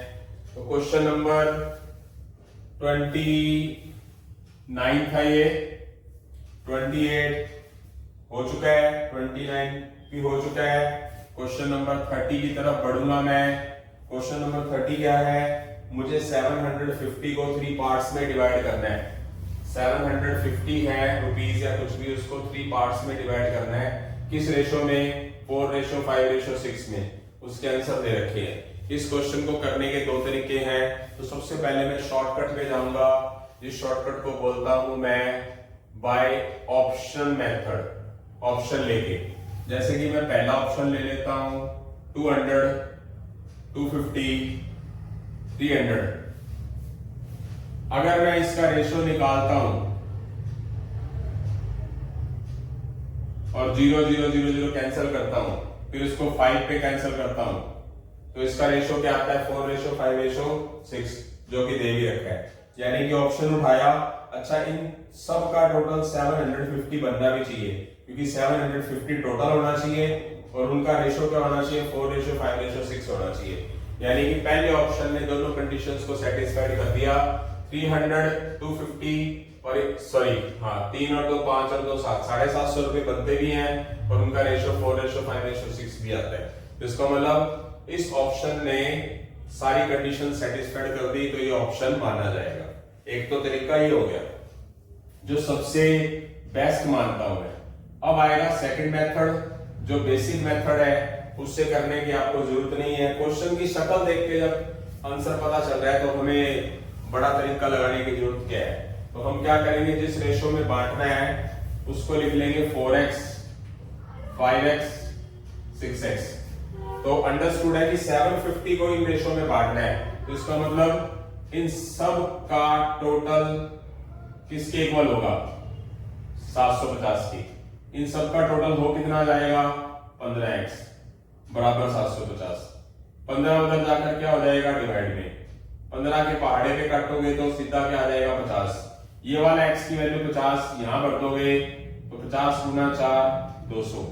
तो क्वेश्चन नंबर 29 था ये, 28 हो चुका है, 29 भी हो चुका है। क्वेश्चन नंबर 30 की तरफ बढ़ूंगा मैं। क्वेश्चन नंबर 30 क्या है? मुझे 750 को 3 पार्ट्स में डिवाइड करना है। 750 है रुपीज या कुछ भी, उसको 3 पार्ट्स में डिवाइड करना है। किस रेशो में? 4:5:6 में। उसके आंसर दे रखे हैं। इस क्वेश्चन को करने के 2 तरीके हैं। तो सबसे पहले मैं शॉर्टकट में जाऊंगा, जिस शॉर्टकट को बोलता हूं मैं बाय ऑप्शन मेथड, ऑप्शन लेके। जैसे कि मैं पहला ऑप्शन ले लेता हूं 200, 250, 300। अगर मैं इसका रेशो निकालता हूं और 0 0 0 0 कैंसिल करता हूं, फिर इसको 5 पे कैंसिल करता हूं, तो इसका रेशो क्या आता है? 4:5:6, जो कि दे भी रखा है। यानी कि ऑप्शन उठाया। अच्छा, इन सब का टोटल 750 बनना भी चाहिए, क्योंकि 750 टोटल होना चाहिए और उनका रेशो क्या होना चाहिए? 4:5:6 होना चाहिए। यानी कि पहले ऑप्शन ने दोनों कंडीशंस को सेटिस्फाइड कर दिया। 300, 250 और 3 और 2 5 और 2 7, 750 रुपए बनते भी हैं, और उनका रेशो 4:5:6 भी आता है। तो इसका मतलब इस ऑप्शन ने सारी कंडीशन सेटिस्फाइड कर दी, तो ये ऑप्शन माना जाएगा। एक तो तरीका ये हो गया जो सबसे बेस्ट मानता हूं मैं। अब आएगा सेकंड मेथड, जो बेसिक मेथड है, उससे करने की आपको जरूरत नहीं है। क्वेश्चन की शक्ल देख के जब आंसर पता चल रहा है तो हमें बड़ा तरीका लगाने की जरूरत क्या है? तो हम क्या करेंगे, जिस रेशो में बांटना है उसको लिख लेंगे 4x, 5x, 6x। तो अंडरस्टूड है कि 750 को इन रेशो में बांटना है, तो इसका मतलब इन सब का टोटल किसके इक्वल होगा? 750 की। इन सब का टोटल हो कितना जाएगा? 15x बराबर 750। 15 उधर जाकर क्या हो जाएगा? डिवाइड में 15 के पहाड़े पे काटोगे तो सीधा क्या आ जाएगा? 50। ये वाला x की वैल्यू 50 यहां भर दोगे तो 50 गुना 4 200।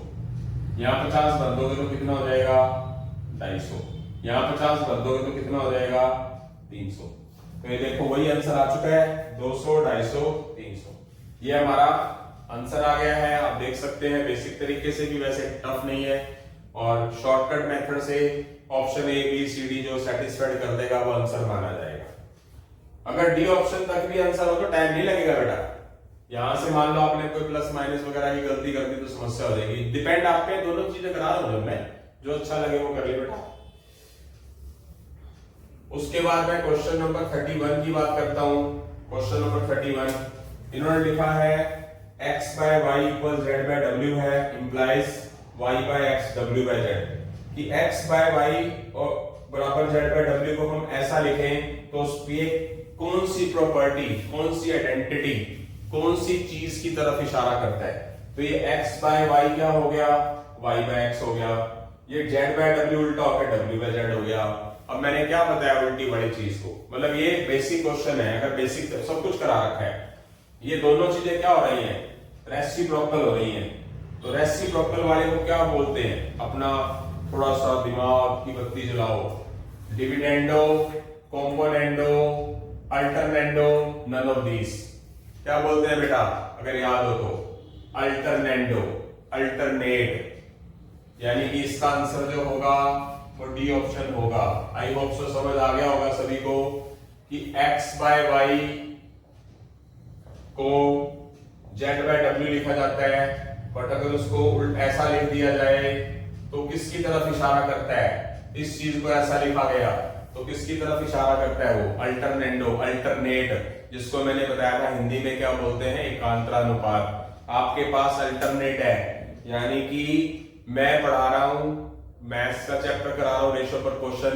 यहाँ 50 बंद दोगे तो कितना हो जाएगा 250। यहाँ 50 बंद दोगे तो कितना हो जाएगा 300। तो ये देखो वही आंसर आ चुका है 200 250 300। ये हमारा आंसर आ गया है। आप देख सकते हैं बेसिक तरीके से भी वैसे टफ नहीं है और शॉर्टकट मेथड से option A B C D जो सेटिस्फाइड कर देगा वो आंसर माना जाएगा। अगर डी ऑप्शन तक भी आंसर हो तो टाइम नहीं लगेगा बेटा। यहां से मान लो आपने कोई प्लस माइनस वगैरह की गलती कर दी तो समस्या हो जाएगी। डिपेंड आप पे, दोनों चीजें करा रहा हूं मैं, जो अच्छा लगे वो कर ले बेटा। उसके बाद मैं क्वेश्चन नंबर 31 की बात करता हूं। क्वेश्चन नंबर 31 इन्होंने लिखा है x by y equals z by w है, implies y by x w by z कि x by y और बराबर z by w को हम ऐसा लिखें तो उसकी कौन सी प्रॉपर्टी, कौन सी आइडेंटिटी, कौन सी चीज की तरफ इशारा करता है। तो ये x by y क्या हो गया, y by x हो गया। ये z by w उल्टा होकर w by z हो गया। अब मैंने क्या बताया उल्टी वाली चीज को, मतलब ये बेसिक क्वेश्चन है। अगर बेसिक सब कुछ करा रखा है, ये दोनों चीजें क्या हो रही हैं, रेसिप्रोकल हो रही हैं। तो रेसिप्रोकल वाले को क्या बोलते हैं, अपना थोड़ा सा दिमाग की बत्ती जलाओ। Dividendo, componendo, alternendo, none of these. क्या बोलते हैं बेटा अगर याद हो तो, अल्टरनेंडो, अल्टरनेट। यानी कि इसका आंसर जो होगा वो डी ऑप्शन होगा। आई होप सो समझ आ गया होगा सभी को कि x by y को z by w लिखा जाता है, बट अगर उसको ऐसा लिख दिया जाए तो किसकी तरफ इशारा करता है। इस चीज को ऐसा लिखा गया तो किसकी तरफ इशारा करता है वो, अल्टरनेंडो, अल्टरनेट, जिसको मैंने बताया था हिंदी में क्या बोलते हैं, एकांतरानुपात। आपके पास अल्टरनेट है, यानी कि मैं पढ़ा रहा हूं, मैथ्स का चैप्टर करा रहा हूं, रेशो पर क्वेश्चन।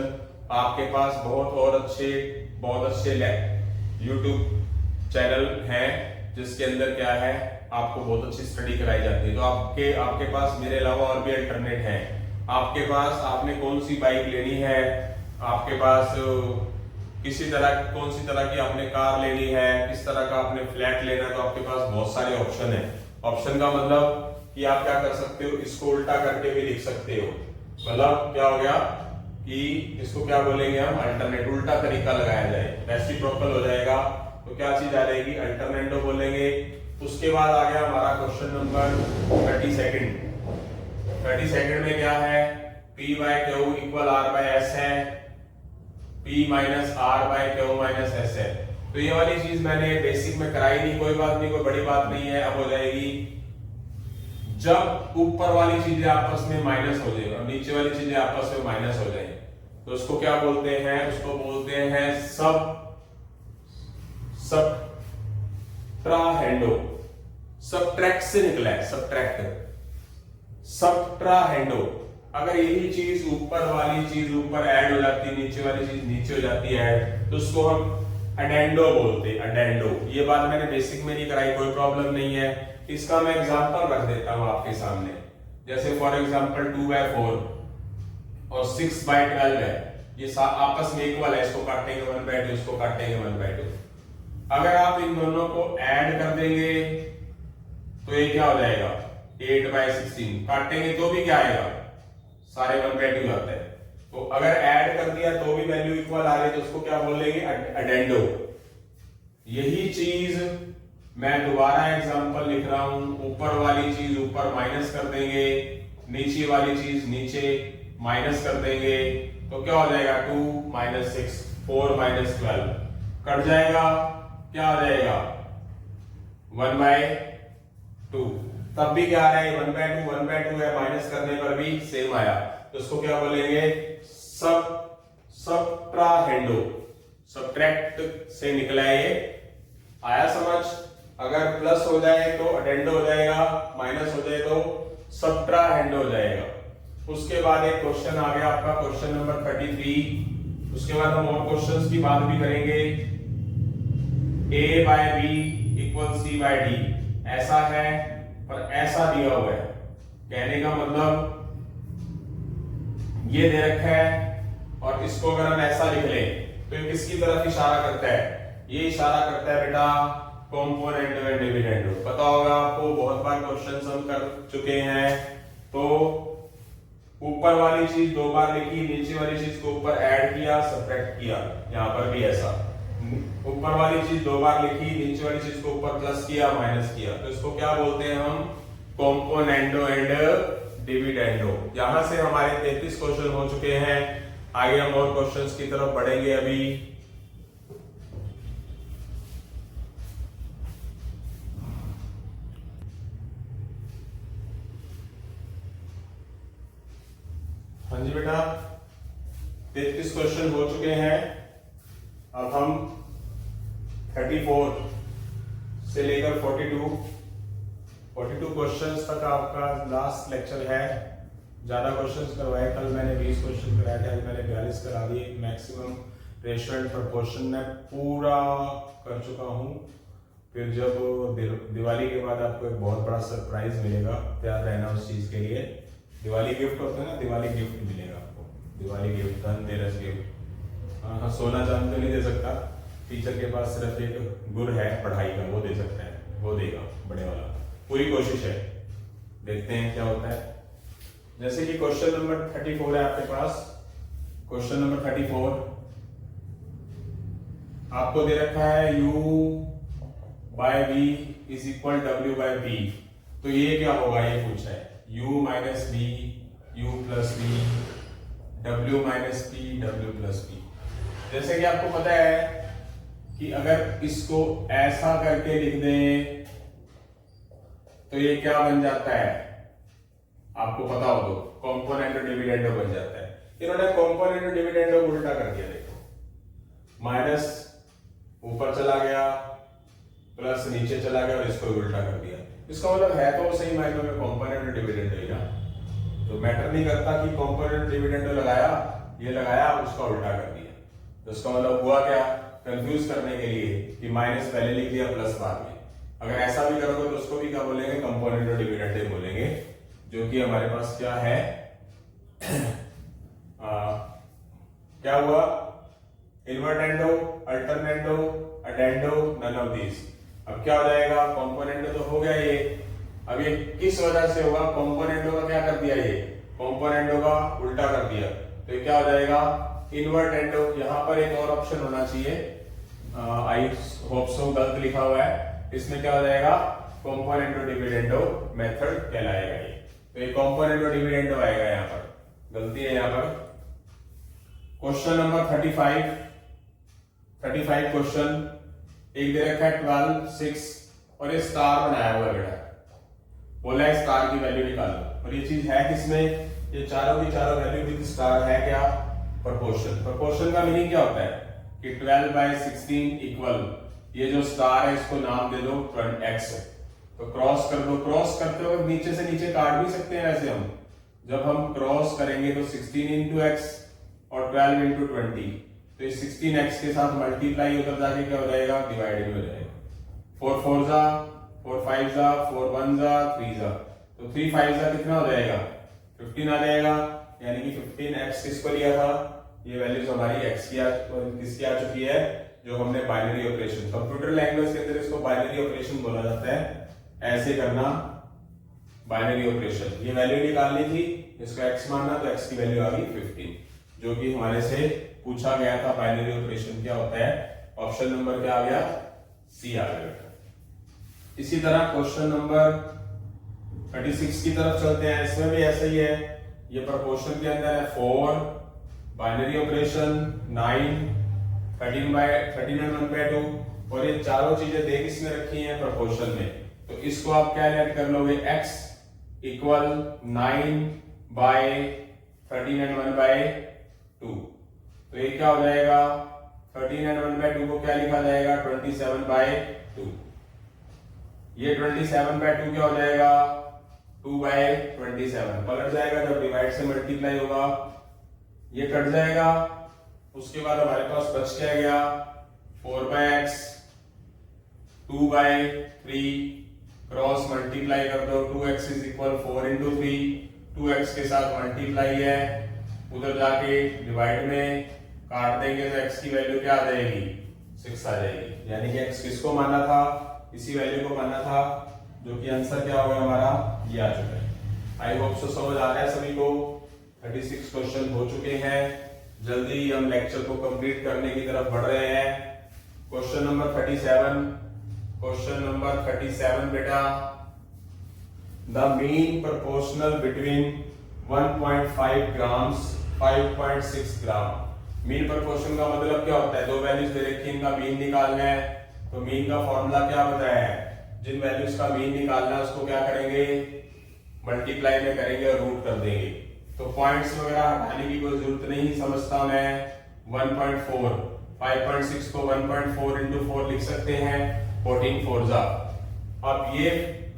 आपके पास बहुत अच्छे यूट्यूब चैनल हैं जिसके अंदर क्या है, आपको बहुत अच्छी स्टडी कराई जाती है। तो आपके पास मेरे अलावा और भी अल्टरनेट हैं। आपके पास आपने कौन सी बाइक लेनी है, आपके पास कौन सी तरह की आपने कार लेनी है, किस तरह का आपने फ्लैट लेना है, तो आपके पास बहुत सारे ऑप्शन है। ऑप्शन का मतलब कि आप क्या कर सकते हो, इसको उल्टा करके भी लिख सकते हो। मतलब क्या हो गया कि इसको क्या बोलेंगे हम, अल्टरनेट, उल्टा तरीका लगाया जाए, रेसिप्रोकल हो जाएगा। तो क्या चीज आ जाएगी, अल्टरनेटो बोलेंगे। उसके बाद आ गया हमारा क्वेश्चन नंबर 32 में क्या है, P by Q equal R by S है, P minus R by Q minus S है। तो ये वाली चीज मैंने बेसिक में कराई नहीं, कोई बात नहीं, कोई बड़ी बात नहीं है। अब हो जाएगी जब ऊपर वाली चीजें आपस में माइनस हो जाए और नीचे वाली चीजें आपस में माइनस हो जाए तो उसको क्या बोलते हैं, उसको बोलते हैं सबट्राहेंडो। सबट्रैक्ट से निकला है, सबट्राहेंडो। अगर यही चीज ऊपर वाली चीज ऊपर ऐड हो जाती है, नीचे वाली चीज नीचे हो जाती है ऐड, तो उसको हम अडेंडो बोलते हैं, अडेंडो। ये बात मैंने बेसिक में नहीं कराई, कोई प्रॉब्लम नहीं है। इसका मैं एग्जांपल रख देता हूं आपके सामने। जैसे फॉर एग्जांपल 2/4 और 6/12 है, ये आपस में इक्वल है, इसको काटेंगे 1/2, इसको काटेंगे 1/2। अगर आप इन दोनों को ऐड कर देंगे तो ये क्या हो जाएगा, 8/16। काटेंगे तो भी क्या आएगा, सारे 1/2 आते हैं। तो अगर ऐड कर दिया तो भी वैल्यू इक्वल आ रही है, तो उसको क्या बोलेंगे, अडेंडो। यही चीज मैं दोबारा एग्जांपल लिख रहा हूं, ऊपर वाली चीज ऊपर माइनस कर देंगे, नीचे वाली चीज नीचे माइनस कर देंगे, तो क्या हो जाएगा, 2 - 6 4 - 12 कट जाएगा, क्या आ जाएगा 1/2। तब भी क्या आ रहा है, 1/2 है, माइनस करने पर भी सेम आया, तो उसको क्या बोलेंगे, सबट्राहेंडो। सबट्रैक्ट से निकला है ये, आया समझ। अगर प्लस हो जाए तो अडेंडो हो जाएगा, माइनस हो जाए तो सबट्राहेंडो हो जाएगा। उसके बाद एक क्वेश्चन आ गया आपका, क्वेश्चन नंबर 33। उसके बाद हम और क्वेश्चंस की बात भी करेंगे। A by B = C by D ऐसा है पर ऐसा दिया हुआ है, कहने का मतलब ये दे रखा है और इसको अगर हम ऐसा लिख लें तो ये किसकी तरफ इशारा करता है, ये इशारा करता है बेटा कॉम्पोनेंटो एंड डिविडेंडो। पता होगा आपको, बहुत बार क्वेश्चन हम कर चुके हैं। तो ऊपर वाली चीज 2 बार लिखी, नीचे वाली चीज को ऊपर ऐड किया, सब्ट्रैक्ट किया। यहाँ पर भी ऐसा, ऊपर वाली चीज 2 बार लिखी, नीचे वाली चीज को ऊपर प्लस किया, माइनस किया। तो इसको क्या बोलते हैं हम? कॉम्पोनेंटो एंड डिविडेंडो। यहां से हमारे 33 क्वेश्चन हो चुके हैं। आगे हम और क्वेश्चंस की तरफ बढ़ेंगे अभी। हाँ जी बेटा, 33 क्वेश्चन हो चुके हैं। अब हम 34 से लेकर 42 क्वेश्चंस तक आपका लास्ट लेक्चर है। ज्यादा क्वेश्चंस करवाए, कल मैंने 20 क्वेश्चन कराए थे, आज मैंने 42 करा दिए। मैक्सिमम रेशियो एंड प्रोपोर्शन में पूरा कर चुका हूं। फिर जब दिवाली के बाद आपको एक बहुत बड़ा सरप्राइज मिलेगा, तैयार रहना उस चीज के लिए। दिवाली गिफ्ट होता है ना, दिवाली गिफ्ट मिलेगा आपको, दिवाली गिफ्ट, धनतेरस गिफ्ट। हाँ, सोना चांदी तो नहीं दे सकता, टीचर के पास सिर्फ एक गुर है पढ़ाई का, वो दे सकता है, वो देगा बड़े वाला। पूरी कोशिश है, देखते हैं क्या होता है। जैसे कि क्वेश्चन नंबर 34 है आपके पास। क्वेश्चन नंबर 34 आपको दे रखा है u by v is equal w by v। तो ये क्या होगा, ये पूछा है u minus v, u plus v, w minus p, w plus p। जैसे कि आपको पता है कि अगर इसको ऐसा करके लिख दें तो ये क्या बन जाता है, आपको पता हो तो कॉम्पोनेंटो डिविडेंडो बन जाता है। इन्होंने कॉम्पोनेंटो डिविडेंडो उल्टा कर दिया, देखो, माइनस ऊपर चला गया, प्लस नीचे चला गया और इसको उल्टा कर दिया। इसका मतलब है तो सही मायनों में कॉम्पोनेंट डिविडेंडो ही ना। तो मैटर नहीं करता कि कॉम्पोनेंट डिविडेंडो लगाया, ये लगाया, उसका उल्टा कर दिया। तो इसका मतलब हुआ क्या, कंफ्यूज करने के लिए कि माइनस पहले लिख दिया, प्लस बाद में। अगर ऐसा भी करोगे तो उसको भी क्या बोलेंगे, कंपोनेंट डिविडेंडो बोलेंगे। जो कि हमारे पास क्या है क्या हुआ, invertendo, alternendo, addendo, none of these. अब क्या हो जाएगा, कॉम्पोनेंटो तो हो गया ये। अब ये किस वजह से होगा, कॉम्पोनेंटो का क्या कर दिया, ये कॉम्पोनेंटो का उल्टा कर दिया। तो ये क्या हो जाएगा, इन्वर्टेंडो। यहां पर एक और ऑप्शन होना चाहिए, आई होप सो गलत लिखा हुआ है। इसमें क्या हो जाएगा, कॉम्पोनेंटो डिविडेंडो मेथड कहलाएगा ये। तो ये कॉम्पोनेंटो डिविडेंडो आएगा, यहां पर गलती है। यहां पर क्वेश्चन नंबर 35 क्वेश्चन एक दे रखा है 12, 6 और ये स्टार बनाया हुआ है बेटा। बोला है स्टार की वैल्यू निकालो, और ये चीज है किसमें, ये चारों की चारों वैल्यू विद स्टार है क्या, प्रोपोर्शन। प्रोपोर्शन का मीनिंग क्या होता है कि 12/16 इक्वल, ये जो स्टार है इसको नाम दे दो x। तो क्रॉस कर दो, क्रॉस करते हुए नीचे से नीचे काट भी सकते हैं ऐसे हम। जब हम क्रॉस करेंगे तो 16 इंटू एक्स और 12 इंटू 20, तो ये 16x के साथ मल्टीप्लाई उधर जाके क्या हो जाएगा, डिवाइड में हो जाएगा। 4 4 जा, 4 5 जा, 4 1 जा, 3 जा, तो 3 5 जा कितना हो जाएगा, 15 आ जाएगा। यानी कि 15x किसको लिया था, ये वैल्यूज हमारी x की किसकी आ चुकी है, जो हमने बाइनरी ऑपरेशन, कंप्यूटर लैंग्वेज के अंदर इसको बाइनरी ऑपरेशन बोला जाता है। ऐसे करना बाइनरी ऑपरेशन, ये वैल्यू निकालनी थी, इसको x मानना, तो x की वैल्यू आ गई 15, जो कि हमारे से पूछा गया था बाइनरी ऑपरेशन क्या होता है। ऑप्शन नंबर क्या आ गया, सी आ गया। इसी तरह क्वेश्चन नंबर 36 की तरफ चलते हैं। इसमें भी ऐसा ही है, ये प्रोपोर्शन के अंदर है 4, बाइनरी ऑपरेशन 9, 13 and 1/2, और ये चारों चीजें दे किसमें रखी हैं, प्रोपोर्शन में। तो इसको आप क्या ऐड कर लोगे, x इक्वल 9/13 and 1/2। तो ये क्या हो जाएगा, 13 and 1/2 को क्या लिखा जाएगा, 27/2। ये 27/2 क्या हो जाएगा, 2/27। पलट जाएगा जब डिवाइड से मल्टीप्लाई होगा, ये कट जाएगा। उसके बाद हमारे पास बच क्या गया, 4/x, 2/3, क्रॉस मल्टीप्लाई कर दो, 2x is equal 4 into 3, 2x के साथ मल्टीप्लाई है, उधर जाके डिवाइड में काट देंगे तो x की वैल्यू क्या आ जाएगी, 6 आ जाएगी। यानी कि x किसको माना था, इसी वैल्यू को पाना था, जो कि आंसर क्या हो गया हमारा, ये आ चुका है। आई होप सो समझ आ रहा है सभी को। 36 क्वेश्चन हो चुके हैं, जल्दी हम लेक्चर को कंप्लीट करने की तरफ बढ़ रहे हैं। क्वेश्चन नंबर 37, क्वेश्चन नंबर 37 बेटा, the mean proportional between 1.5 grams 5.6 gram. Mean proportion का मतलब क्या होता है, दो वैल्यूज दे रखी, इनका मीन निकालना है। तो मीन का फॉर्मूला क्या बताया है, जिन वैल्यूज का मीन निकालना है उसको क्या करेंगे, मल्टीप्लाई में करेंगे और रूट कर देंगे। तो पॉइंट्स वगैरह हटाने की कोई जरूरत नहीं, समझता मैं 1.4 5.6 को 1.4 इंटू 4 लिख सकते हैं, 14 4 जा। अब ये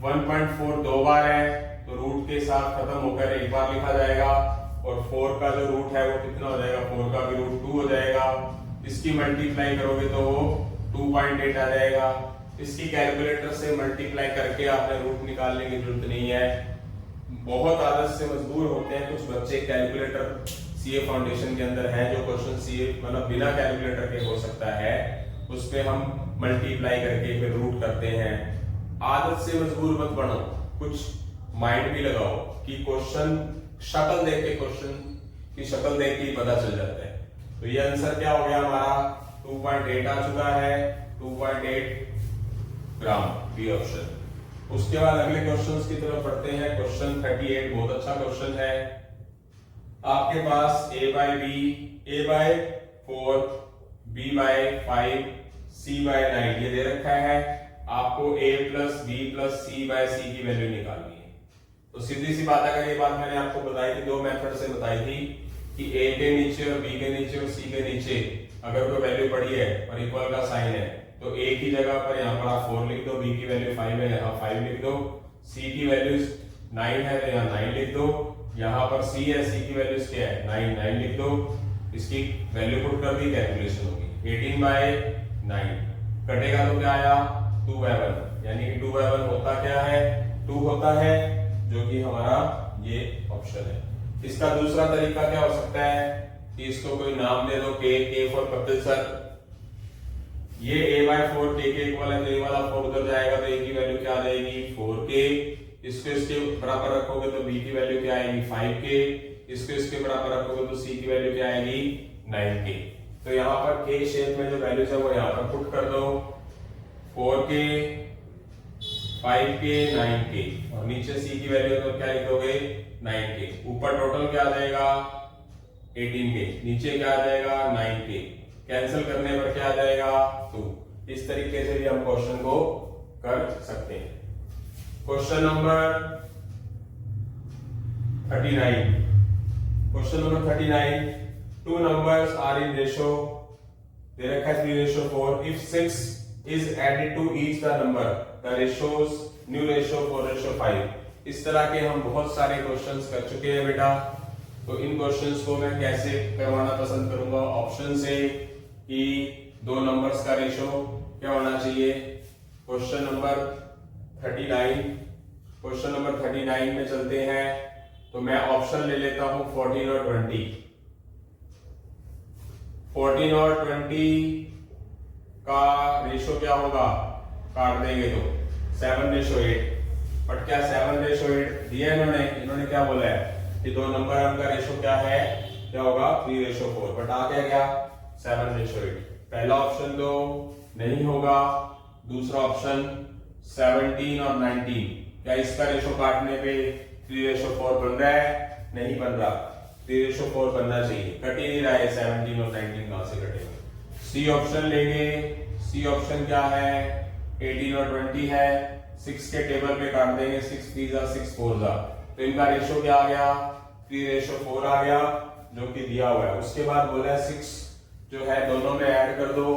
1.4 दो बार है तो रूट के साथ खत्म होकर एक बार लिखा जाएगा, और 4 का जो रूट है वो कितना हो जाएगा, 4 का भी रूट 2 हो जाएगा। इसकी मल्टीप्लाई करोगे तो वो 2.8 आ जाएगा। इसकी कैलकुलेटर से मल्टीप्लाई करके आपने रूट निकालने की जरूरत नहीं है। बहुत आदत से मजबूर होते हैं कुछ बच्चे, कैलकुलेटर सीए फाउंडेशन के अंदर है जो क्वेश्चन सीए मतलब बिना कैलकुलेटर के हो सकता है, उस पे हम मल्टीप्लाई करके फिर रूट करते हैं। आदत से मजबूर मत बनो, कुछ माइंड भी लगाओ कि क्वेश्चन शक्ल देख के, क्वेश्चन की शक्ल देख के पता चल जाता है। तो ये आंसर क्या हो गया हमारा, 2.8 आ चुका है, 2.8 ग्राम, बी ऑप्शन। उसके बाद अगले क्वेश्चंस की तरफ बढ़ते हैं। क्वेश्चन 38 बहुत अच्छा क्वेश्चन है। आपके पास a by b, a by 4, b by 5, c by 9 ये दे रखा है। आपको a plus b plus c by c की वैल्यू निकालनी है। तो सीधी सी बात, अगर ये बात मैंने आपको बताई थी, दो मेथड से बताई थी कि a के नीचे और b के नीचे और c के नीचे अगर कोई वैल्यू पड़ी है और इक्वल का साइन है तो a की जगह पर यहाँ पर आप 4 लिख दो, b की वैल्यू 5 है यहाँ 5 लिख दो, c की वैल्यू 9 है तो यहाँ 9 लिख दो, यहाँ पर c है, c की वैल्यू क्या है 9, 9 लिख दो। इसकी वैल्यू पुट कर दी, कैलकुलेशन होगी 18 बाय 9, कटेगा तो क्या आया 2 by 1, यानी कि 2 by 1 होता क्या है, 2 होता है, जो कि हमारा ये ऑप्शन है। इसका दूसरा तरीका क्या हो सकता है कि इसको कोई नाम दे दो, k फॉर कपिल सर। ये a by 4 k के इक्वल है तो ये वाला 4 उधर जाएगा तो a की वैल्यू क्या आ जाएगी 4k। इसको इसके बराबर रखोगे तो b की वैल्यू क्या आएगी 5k। इसको इसके बराबर रखोगे तो c की वैल्यू क्या आएगी 9k। तो यहाँ पर k शेप में जो वैल्यूज है वो यहाँ पर पुट कर दो, 4k 5k 9k, और नीचे c की वैल्यू तो क्या लिख दोगे 9k। ऊपर टोटल क्या आ जाएगा 18k, नीचे क्या आ जाएगा 9k, कैंसिल करने पर क्या आ जाएगा 2। इस तरीके से भी हम क्वेश्चन को कर सकते हैं। Question number 39, question number 39, two numbers are in ratio, दे रखा है 3:4। if 6 is added to each the number, the ratios new ratio 4:5। इस तरह के हम बहुत सारे क्वेश्चंस कर चुके हैं बेटा। तो इन क्वेश्चंस को मैं कैसे करवाना पसंद करूंगा, ऑप्शन से कि दो नंबर्स का रेशो क्या होना चाहिए। क्वेश्चन नंबर 39, क्वेश्चन नंबर 39 में चलते हैं। तो मैं ऑप्शन ले लेता हूं 14 और 20। 14 और 20 का रेशो क्या होगा, काट देंगे तो 7:8। बट क्या 7:8 दिया इन्होंने क्या बोला है कि दो नंबर का रेशो क्या है, क्या होगा 3:4। बट आ गया 7:8। पहला ऑप्शन तो नहीं होगा, दूसरा ऑप्शन 17 और 19, क्या इसका रेशो काटने पे 3:4 बन रहा है, नहीं बन रहा, 3:4 बनना चाहिए। कट ही नहीं रहा है 17 और 19, कहां से कटेगा। सी ऑप्शन लेंगे, सी ऑप्शन क्या है 18 और 20 है, 6 के टेबल पे काट देंगे, 6 3 जा 6 4 जा, तो इनका रेशो क्या आ गया 3:4 आ गया, जो कि दिया हुआ है। उसके बाद बोला है 6 जो है दोनों में ऐड कर दो,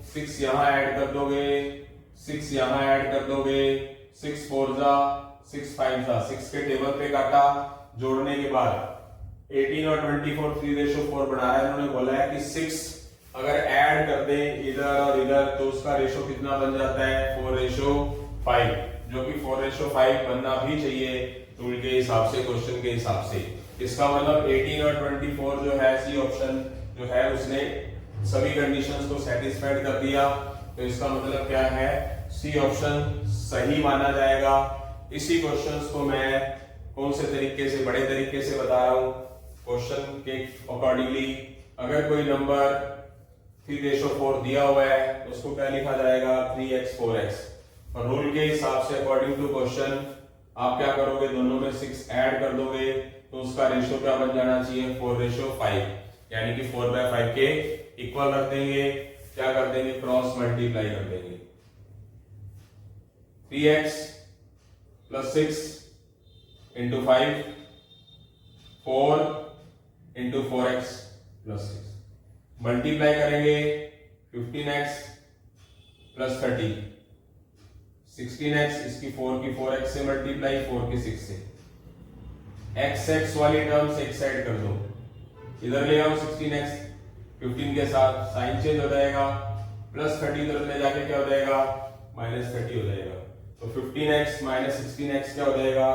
6 यहां ऐड कर दोगे, 6 यहां ऐड कर दोगे, 6 4 जा 6 5 जा, 6 के टेबल पे काटा, जोड़ने के बाद 18 और 24 3:4 बना रहा है। इन्होंने बोला है कि 6 अगर ऐड कर दें इधर और इधर तो उसका रेशो कितना बन जाता है 4:5, जो कि 4:5 बनना भी चाहिए रूल के हिसाब से, क्वेश्चन के हिसाब से। इसका मतलब 18 और 24 जो है सी ऑप्शन जो है उसने सभी कंडीशंस को सेटिस्फाइड कर दिया। तो इसका मतलब क्या है सी ऑप्शन सही माना जाएगा। इसी क्वेश्चंस को मैं कौन से तरीके से, बड़े तरीके से बता रहा हूं। क्वेश्चन के अकॉर्डिंगली अगर कोई नंबर 3:4 दिया हुआ है तो उसको क्या लिखा जाएगा, 3x 4x। और रूल के हिसाब से अकॉर्डिंग टू क्वेश्चन आप क्या करोगे, दोनों में 6 ऐड कर दोगे तो उसका रेशियो क्या बन जाना चाहिए, 4:5, यानी कि 4/5 के इक्वल रख देंगे। क्या कर देंगे, क्रॉस मल्टीप्लाई कर देंगे। 3x + 6 × 5, 4 × 4x + 6 मल्टीप्लाई करेंगे। 15x + 30, 16x, इसकी 4 की 4x से मल्टीप्लाई, 4 की 6 से। x वाली टर्म्स एक साइड कर दो, इधर ले आओ 16x 15 के साथ, साइन चेंज हो जाएगा, +30 इधर ले जाके क्या हो जाएगा, -30 हो जाएगा। तो 15x - 16x क्या हो जाएगा,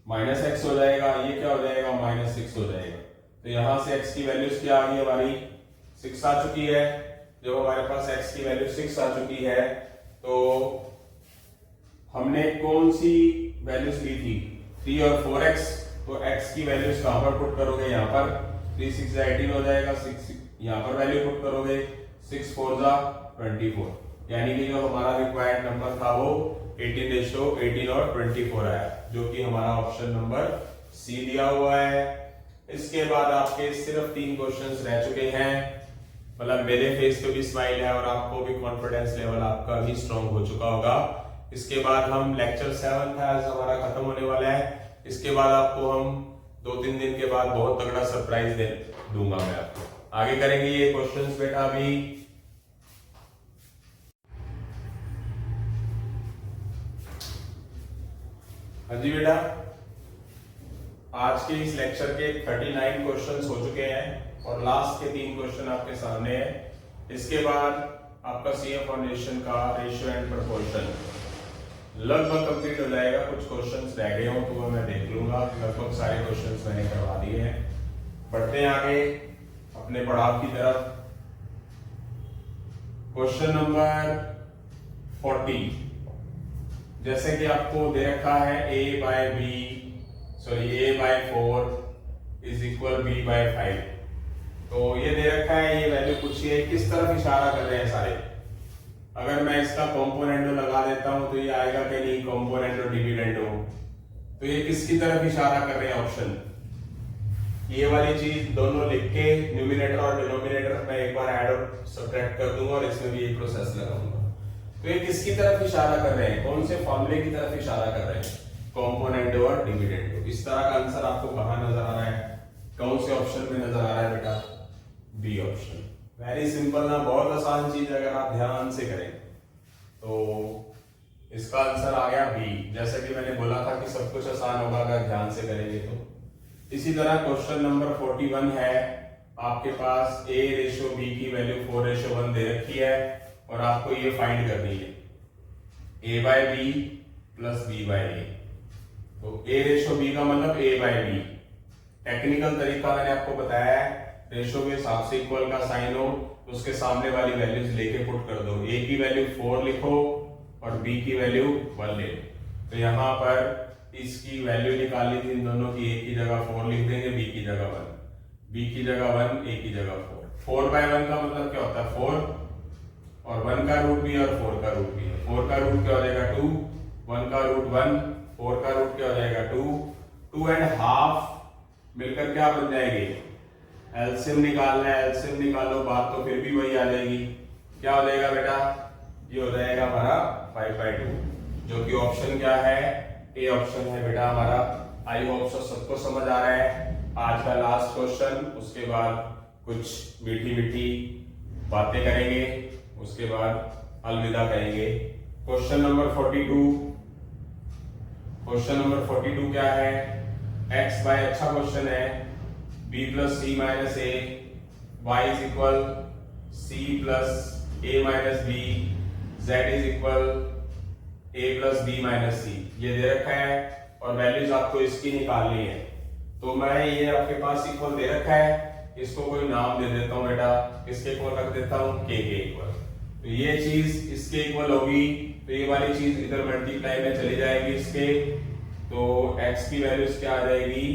-x हो जाएगा। ये क्या हो जाएगा, -6 हो जाएगा। तो यहां से x की वैल्यूज क्या आ गई, हमारी 6 आ चुकी है। जब हमारे पास x की वैल्यू 6 आ चुकी है तो हमने कौन सी वैल्यूज ली थी, 3 और 4x। तो x की वैल्यूज कहां पर पुट करोगे, यहां पर 3 6 18 हो जाएगा, 6 यहां पर वैल्यू पुट करोगे, 6 4 24, यानी कि जो हमारा रिक्वायर्ड नंबर था वो 18:18 और 24 आया, जो कि हमारा ऑप्शन नंबर सी दिया हुआ है। इसके बाद आपके सिर्फ 3 क्वेश्चंस रह चुके हैं, मतलब मेरे फेस पे भी स्माइल है और आपको भी कॉन्फिडेंस लेवल आपका भी स्ट्रांग हो चुका होगा। इसके बाद हम लेक्चर 7 था हमारा खत्म होने वाला है। इसके बाद आपको हम 2-3 दिन के बाद बहुत तगड़ा सरप्राइज दे दूंगा मैं आपको। आगे करेंगे ये क्वेश्चंस बेटा अभी। हाँ जी बेटा, आज के इस लेक्चर के 39 क्वेश्चंस हो चुके हैं और लास्ट के 3 क्वेश्चन आपके सामने हैं। इसके बाद आपका सीए फाउंडेशन का रेशियो एंड प्रोपोर्शन लगभग कंप्लीट हो जाएगा। कुछ क्वेश्चंस रह गए हो तो वो मैं देख लूंगा, लगभग सारे क्वेश्चंस मैंने करवा दिए हैं। बढ़ते हैं आगे अपने पढ़ाव की तरफ। क्वेश्चन नंबर 40, जैसे कि आपको दे रखा है a/4 = b/5। तो ये दे रखा है, ये वैल्यू पूछी है, किस तरफ इशारा कर रहे हैं सारे। अगर मैं इसका कॉम्पोनेंटो लगा देता हूं तो ये आएगा कि नहीं, कॉम्पोनेंटो डिविडेंडो। तो ये किसकी तरफ इशारा कर रहे हैं ऑप्शन, ये वाली चीज दोनों लिख के न्यूमिनेटर और डिनोमिनेटर में एक बार ऐड और सब्ट्रैक्ट कर दूंगा और इसमें भी एक प्रोसेस लगाऊंगा। तो ये किसकी तरफ इशारा कर रहे हैं, कौन से फॉर्मूले की तरफ इशारा कर रहे हैं, कॉम्पोनेंटो और डिविडेंडो। इस तरह का आंसर आपको कहां नजर आ रहा है, कौन से ऑप्शन में नजर आ रहा है बेटा, बी ऑप्शन। वेरी सिंपल ना, बहुत आसान चीज, अगर आप ध्यान से करें तो इसका आंसर आ गया बी। जैसे कि मैंने बोला था कि सब कुछ आसान होगा अगर ध्यान से करेंगे तो। इसी तरह क्वेश्चन नंबर 41 है, आपके पास a/b की वैल्यू 4:1 दे रखी है और आपको ये फाइंड करनी है a/b + b/a। तो a/b का मतलब a/b। टेक्निकल तरीका मैंने आपको बताया है, रेशो के हिसाब से इक्वल का साइन हो तो उसके सामने वाली वैल्यूज लेके पुट कर दो। a की वैल्यू 4 लिखो और b की वैल्यू 1 ले लो। तो यहाँ पर इसकी वैल्यू निकालनी थी इन दोनों की, a की जगह 4 लिख देंगे, b की जगह 1, b की जगह 1, a की जगह 4। 4/1 का मतलब क्या होता है, 4 और 1 का रूट भी और 4 का रूट भी है। 4 का रूट क्या हो जाएगा 2, 1 का रूट 1, 4 का रूट क्या हो जाएगा 2, 2.5 मिलकर क्या बन जाएगी, एलसीएम निकालना है, एलसीएम निकालो, बात तो फिर भी वही आ जाएगी। क्या हो जाएगा बेटा, ये हो जाएगा हमारा 5/2, जो कि ऑप्शन क्या है, ए ऑप्शन है बेटा हमारा। आई होप सबको समझ आ रहा है। आज का लास्ट क्वेश्चन, उसके बाद कुछ मीठी मीठी बातें करेंगे, उसके बाद अलविदा कहेंगे। क्वेश्चन नंबर 42, क्वेश्चन नंबर 42 क्या है, x बाय, अच्छा क्वेश्चन है, b + c - a, y = c + a - b, z = a + b - c। ये दे रखा है और वैल्यूज आपको इसकी निकालनी है। तो मैं ये आपके पास इक्वल दे रखा है, इसको कोई नाम दे देता हूं बेटा, किसके इक्वल रख देता हूं, k के इक्वल। तो ये चीज इसके इक्वल होगी, तो ये वाली चीज इधर मल्टीप्लाई में चली जाएगी इसके, तो x की वैल्यू क्या आ जाएगी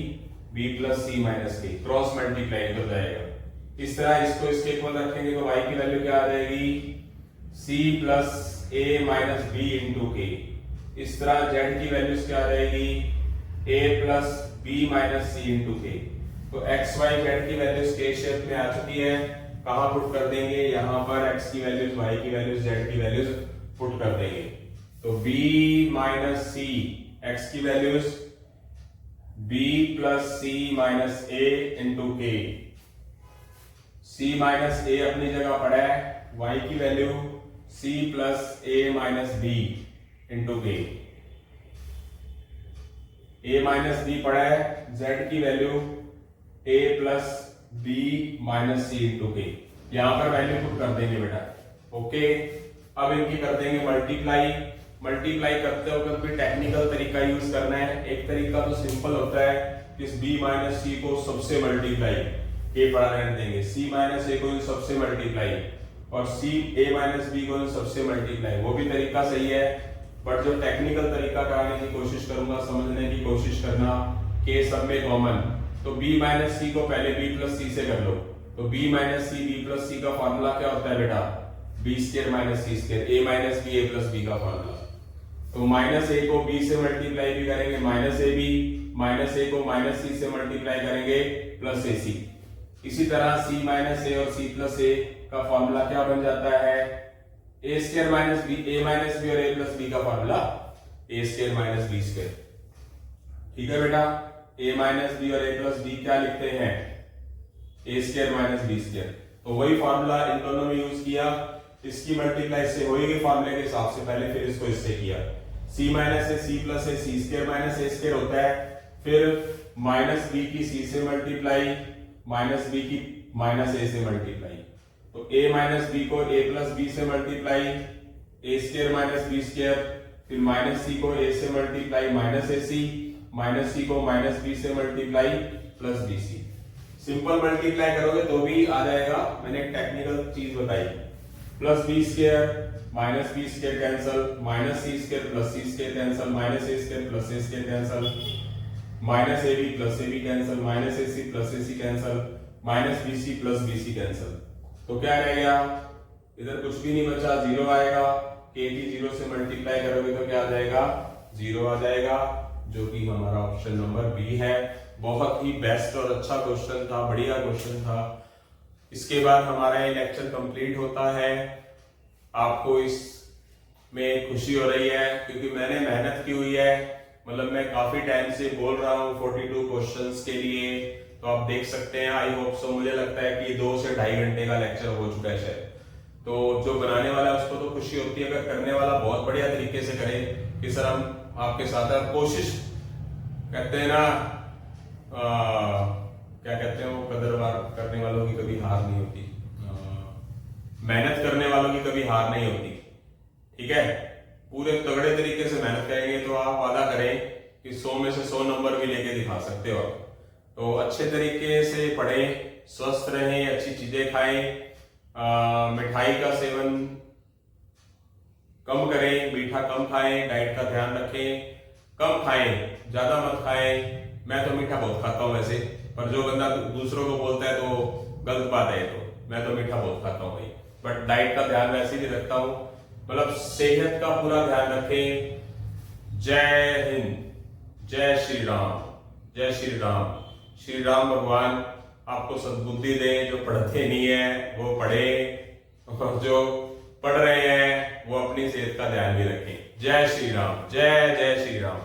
b प्लस सी माइनस के, क्रॉस मल्टीप्लाई इधर जाएगा। इस तरह इसको इसके इक्वल रखेंगे तो y की वैल्यू क्या आ जाएगी c plus a minus b into के। इस तरह z की वैल्यू क्या आ जाएगी a plus b minus C into K. तो x y z की वैल्यूज के शेप में आ चुकी है, कहां पुट कर देंगे, यहां पर x की वैल्यूज y की वैल्यूज z की वैल्यूज पुट कर देंगे। तो b माइनस सी, x की values b plus C minus a into K. c minus a अपनी जगह पड़ा है, y की value c plus a minus b into K. a minus b पड़ा है, z की value a plus b minus C into K. यहां पर वैल्यू पुट कर देंगे बेटा। ओके, अब इनकी कर देंगे मल्टीप्लाई। मल्टीप्लाई करते वक्त भी टेक्निकल तरीका यूज करना है। एक तरीका तो सिंपल होता है कि इस b माइनस सी को सबसे मल्टीप्लाई, a पड़ा रहने देंगे, c माइनस a को इन सबसे मल्टीप्लाई और c a माइनस b को इन सबसे मल्टीप्लाई, वो भी तरीका सही है। बट जो टेक्निकल तरीका कराने की कोशिश करूंगा, समझने की कोशिश करना कि सब में कॉमन, तो b माइनस सी को पहले b प्लस सी से कर लो। तो b minus C, b plus C का फॉर्मूला क्या होता है बेटा, b square minus C square, a minus b a plus b का फॉर्मूला। तो माइनस a को b से मल्टीप्लाई भी करेंगे minus a b, minus a को माइनस c से मल्टीप्लाई करेंगे प्लस ac। इसी तरह c माइनस a और c प्लस a का फॉर्मूला क्या बन जाता है, a square minus b, a minus b और a प्लस b का formula a square minus b square. ठीक है बेटा, a माइनस b और a प्लस b क्या लिखते हैं, a square minus b square. तो वही फॉर्मूला इन दोनों में यूज किया, इसकी मल्टीप्लाई से होगी फॉर्मूले के हिसाब से पहले, फिर इसको इससे किया। c minus a c plus a, c square minus a square होता है, फिर माइनस b की c से मल्टीप्लाई, माइनस b की माइनस a से मल्टीप्लाई। तो a माइनस b को a प्लस b से multiply, a square minus b square, फिर माइनस c को a से multiply minus ac, minus c को माइनस b से multiply plus bc। Simple multiply करोगे तो भी आ जाएगा, मैंने एक टेक्निकल चीज बताई, plus b square minus b square cancel, minus c square plus c square cancel, minus a square plus a square cancel, minus ab plus ab cancel, minus ac plus ac cancel, minus bc plus bc cancel. तो क्या रह गया, इधर कुछ भी नहीं बचा, zero आएगा। k की जीरो से मल्टीप्लाई करोगे तो क्या आ जाएगा, जीरो आ जाएगा, जो कि हमारा ऑप्शन नंबर बी है। बहुत ही बेस्ट और अच्छा क्वेश्चन था, बढ़िया क्वेश्चन था। इसके बाद हमारा ये लेक्चर कंप्लीट होता है। आपको इसमें खुशी हो रही है क्योंकि मैंने मेहनत की हुई है, मतलब मैं काफी टाइम से बोल रहा हूँ 42 क्वेश्चंस के लिए। तो आप देख सकते हैं, आई होप सो, मुझे लगता है कि 2 से 2.5 घंटे का लेक्चर हो चुका है शायद। तो जो बनाने वाला है उसको तो खुशी होती है, अगर करने वाला बहुत बढ़िया तरीके से करे कि सर हम आपके साथ कोशिश कहते हैं ना, क्या कहते हैं वो, कदरवार करने वालों की कभी हार नहीं होती, मेहनत करने वालों की कभी हार नहीं होती। ठीक है, पूरे तगड़े तरीके से मेहनत करेंगे तो आप वादा करें कि 100 में से 100 नंबर भी लेके दिखा सकते हो। तो अच्छे तरीके से पढ़ें, स्वस्थ रहें, अच्छी चीजें खाएं, मिठाई का सेवन कम करें, मीठा कम खाएं, डाइट का ध्यान रखें, कम खाएं, ज्यादा मत खाएं। मैं तो मीठा बहुत खाता हूं वैसे, पर जो बंदा दूसरों को बोलता है तो गलत बात है। तो मैं तो मीठा बहुत खाता हूं भाई, बट डाइट का ध्यान वैसे भी रखता हूं, मतलब सेहत का पूरा ध्यान रखें। जय हिंद, जय श्री राम, जय श्री राम। श्री राम भगवान आपको सद्बुद्धि दें, जो पढ़ते नहीं है वो पढ़े, और जो पढ़ रहे हैं वो अपनी सेहत का ध्यान भी रखें। जय श्री राम, जय जय श्री राम।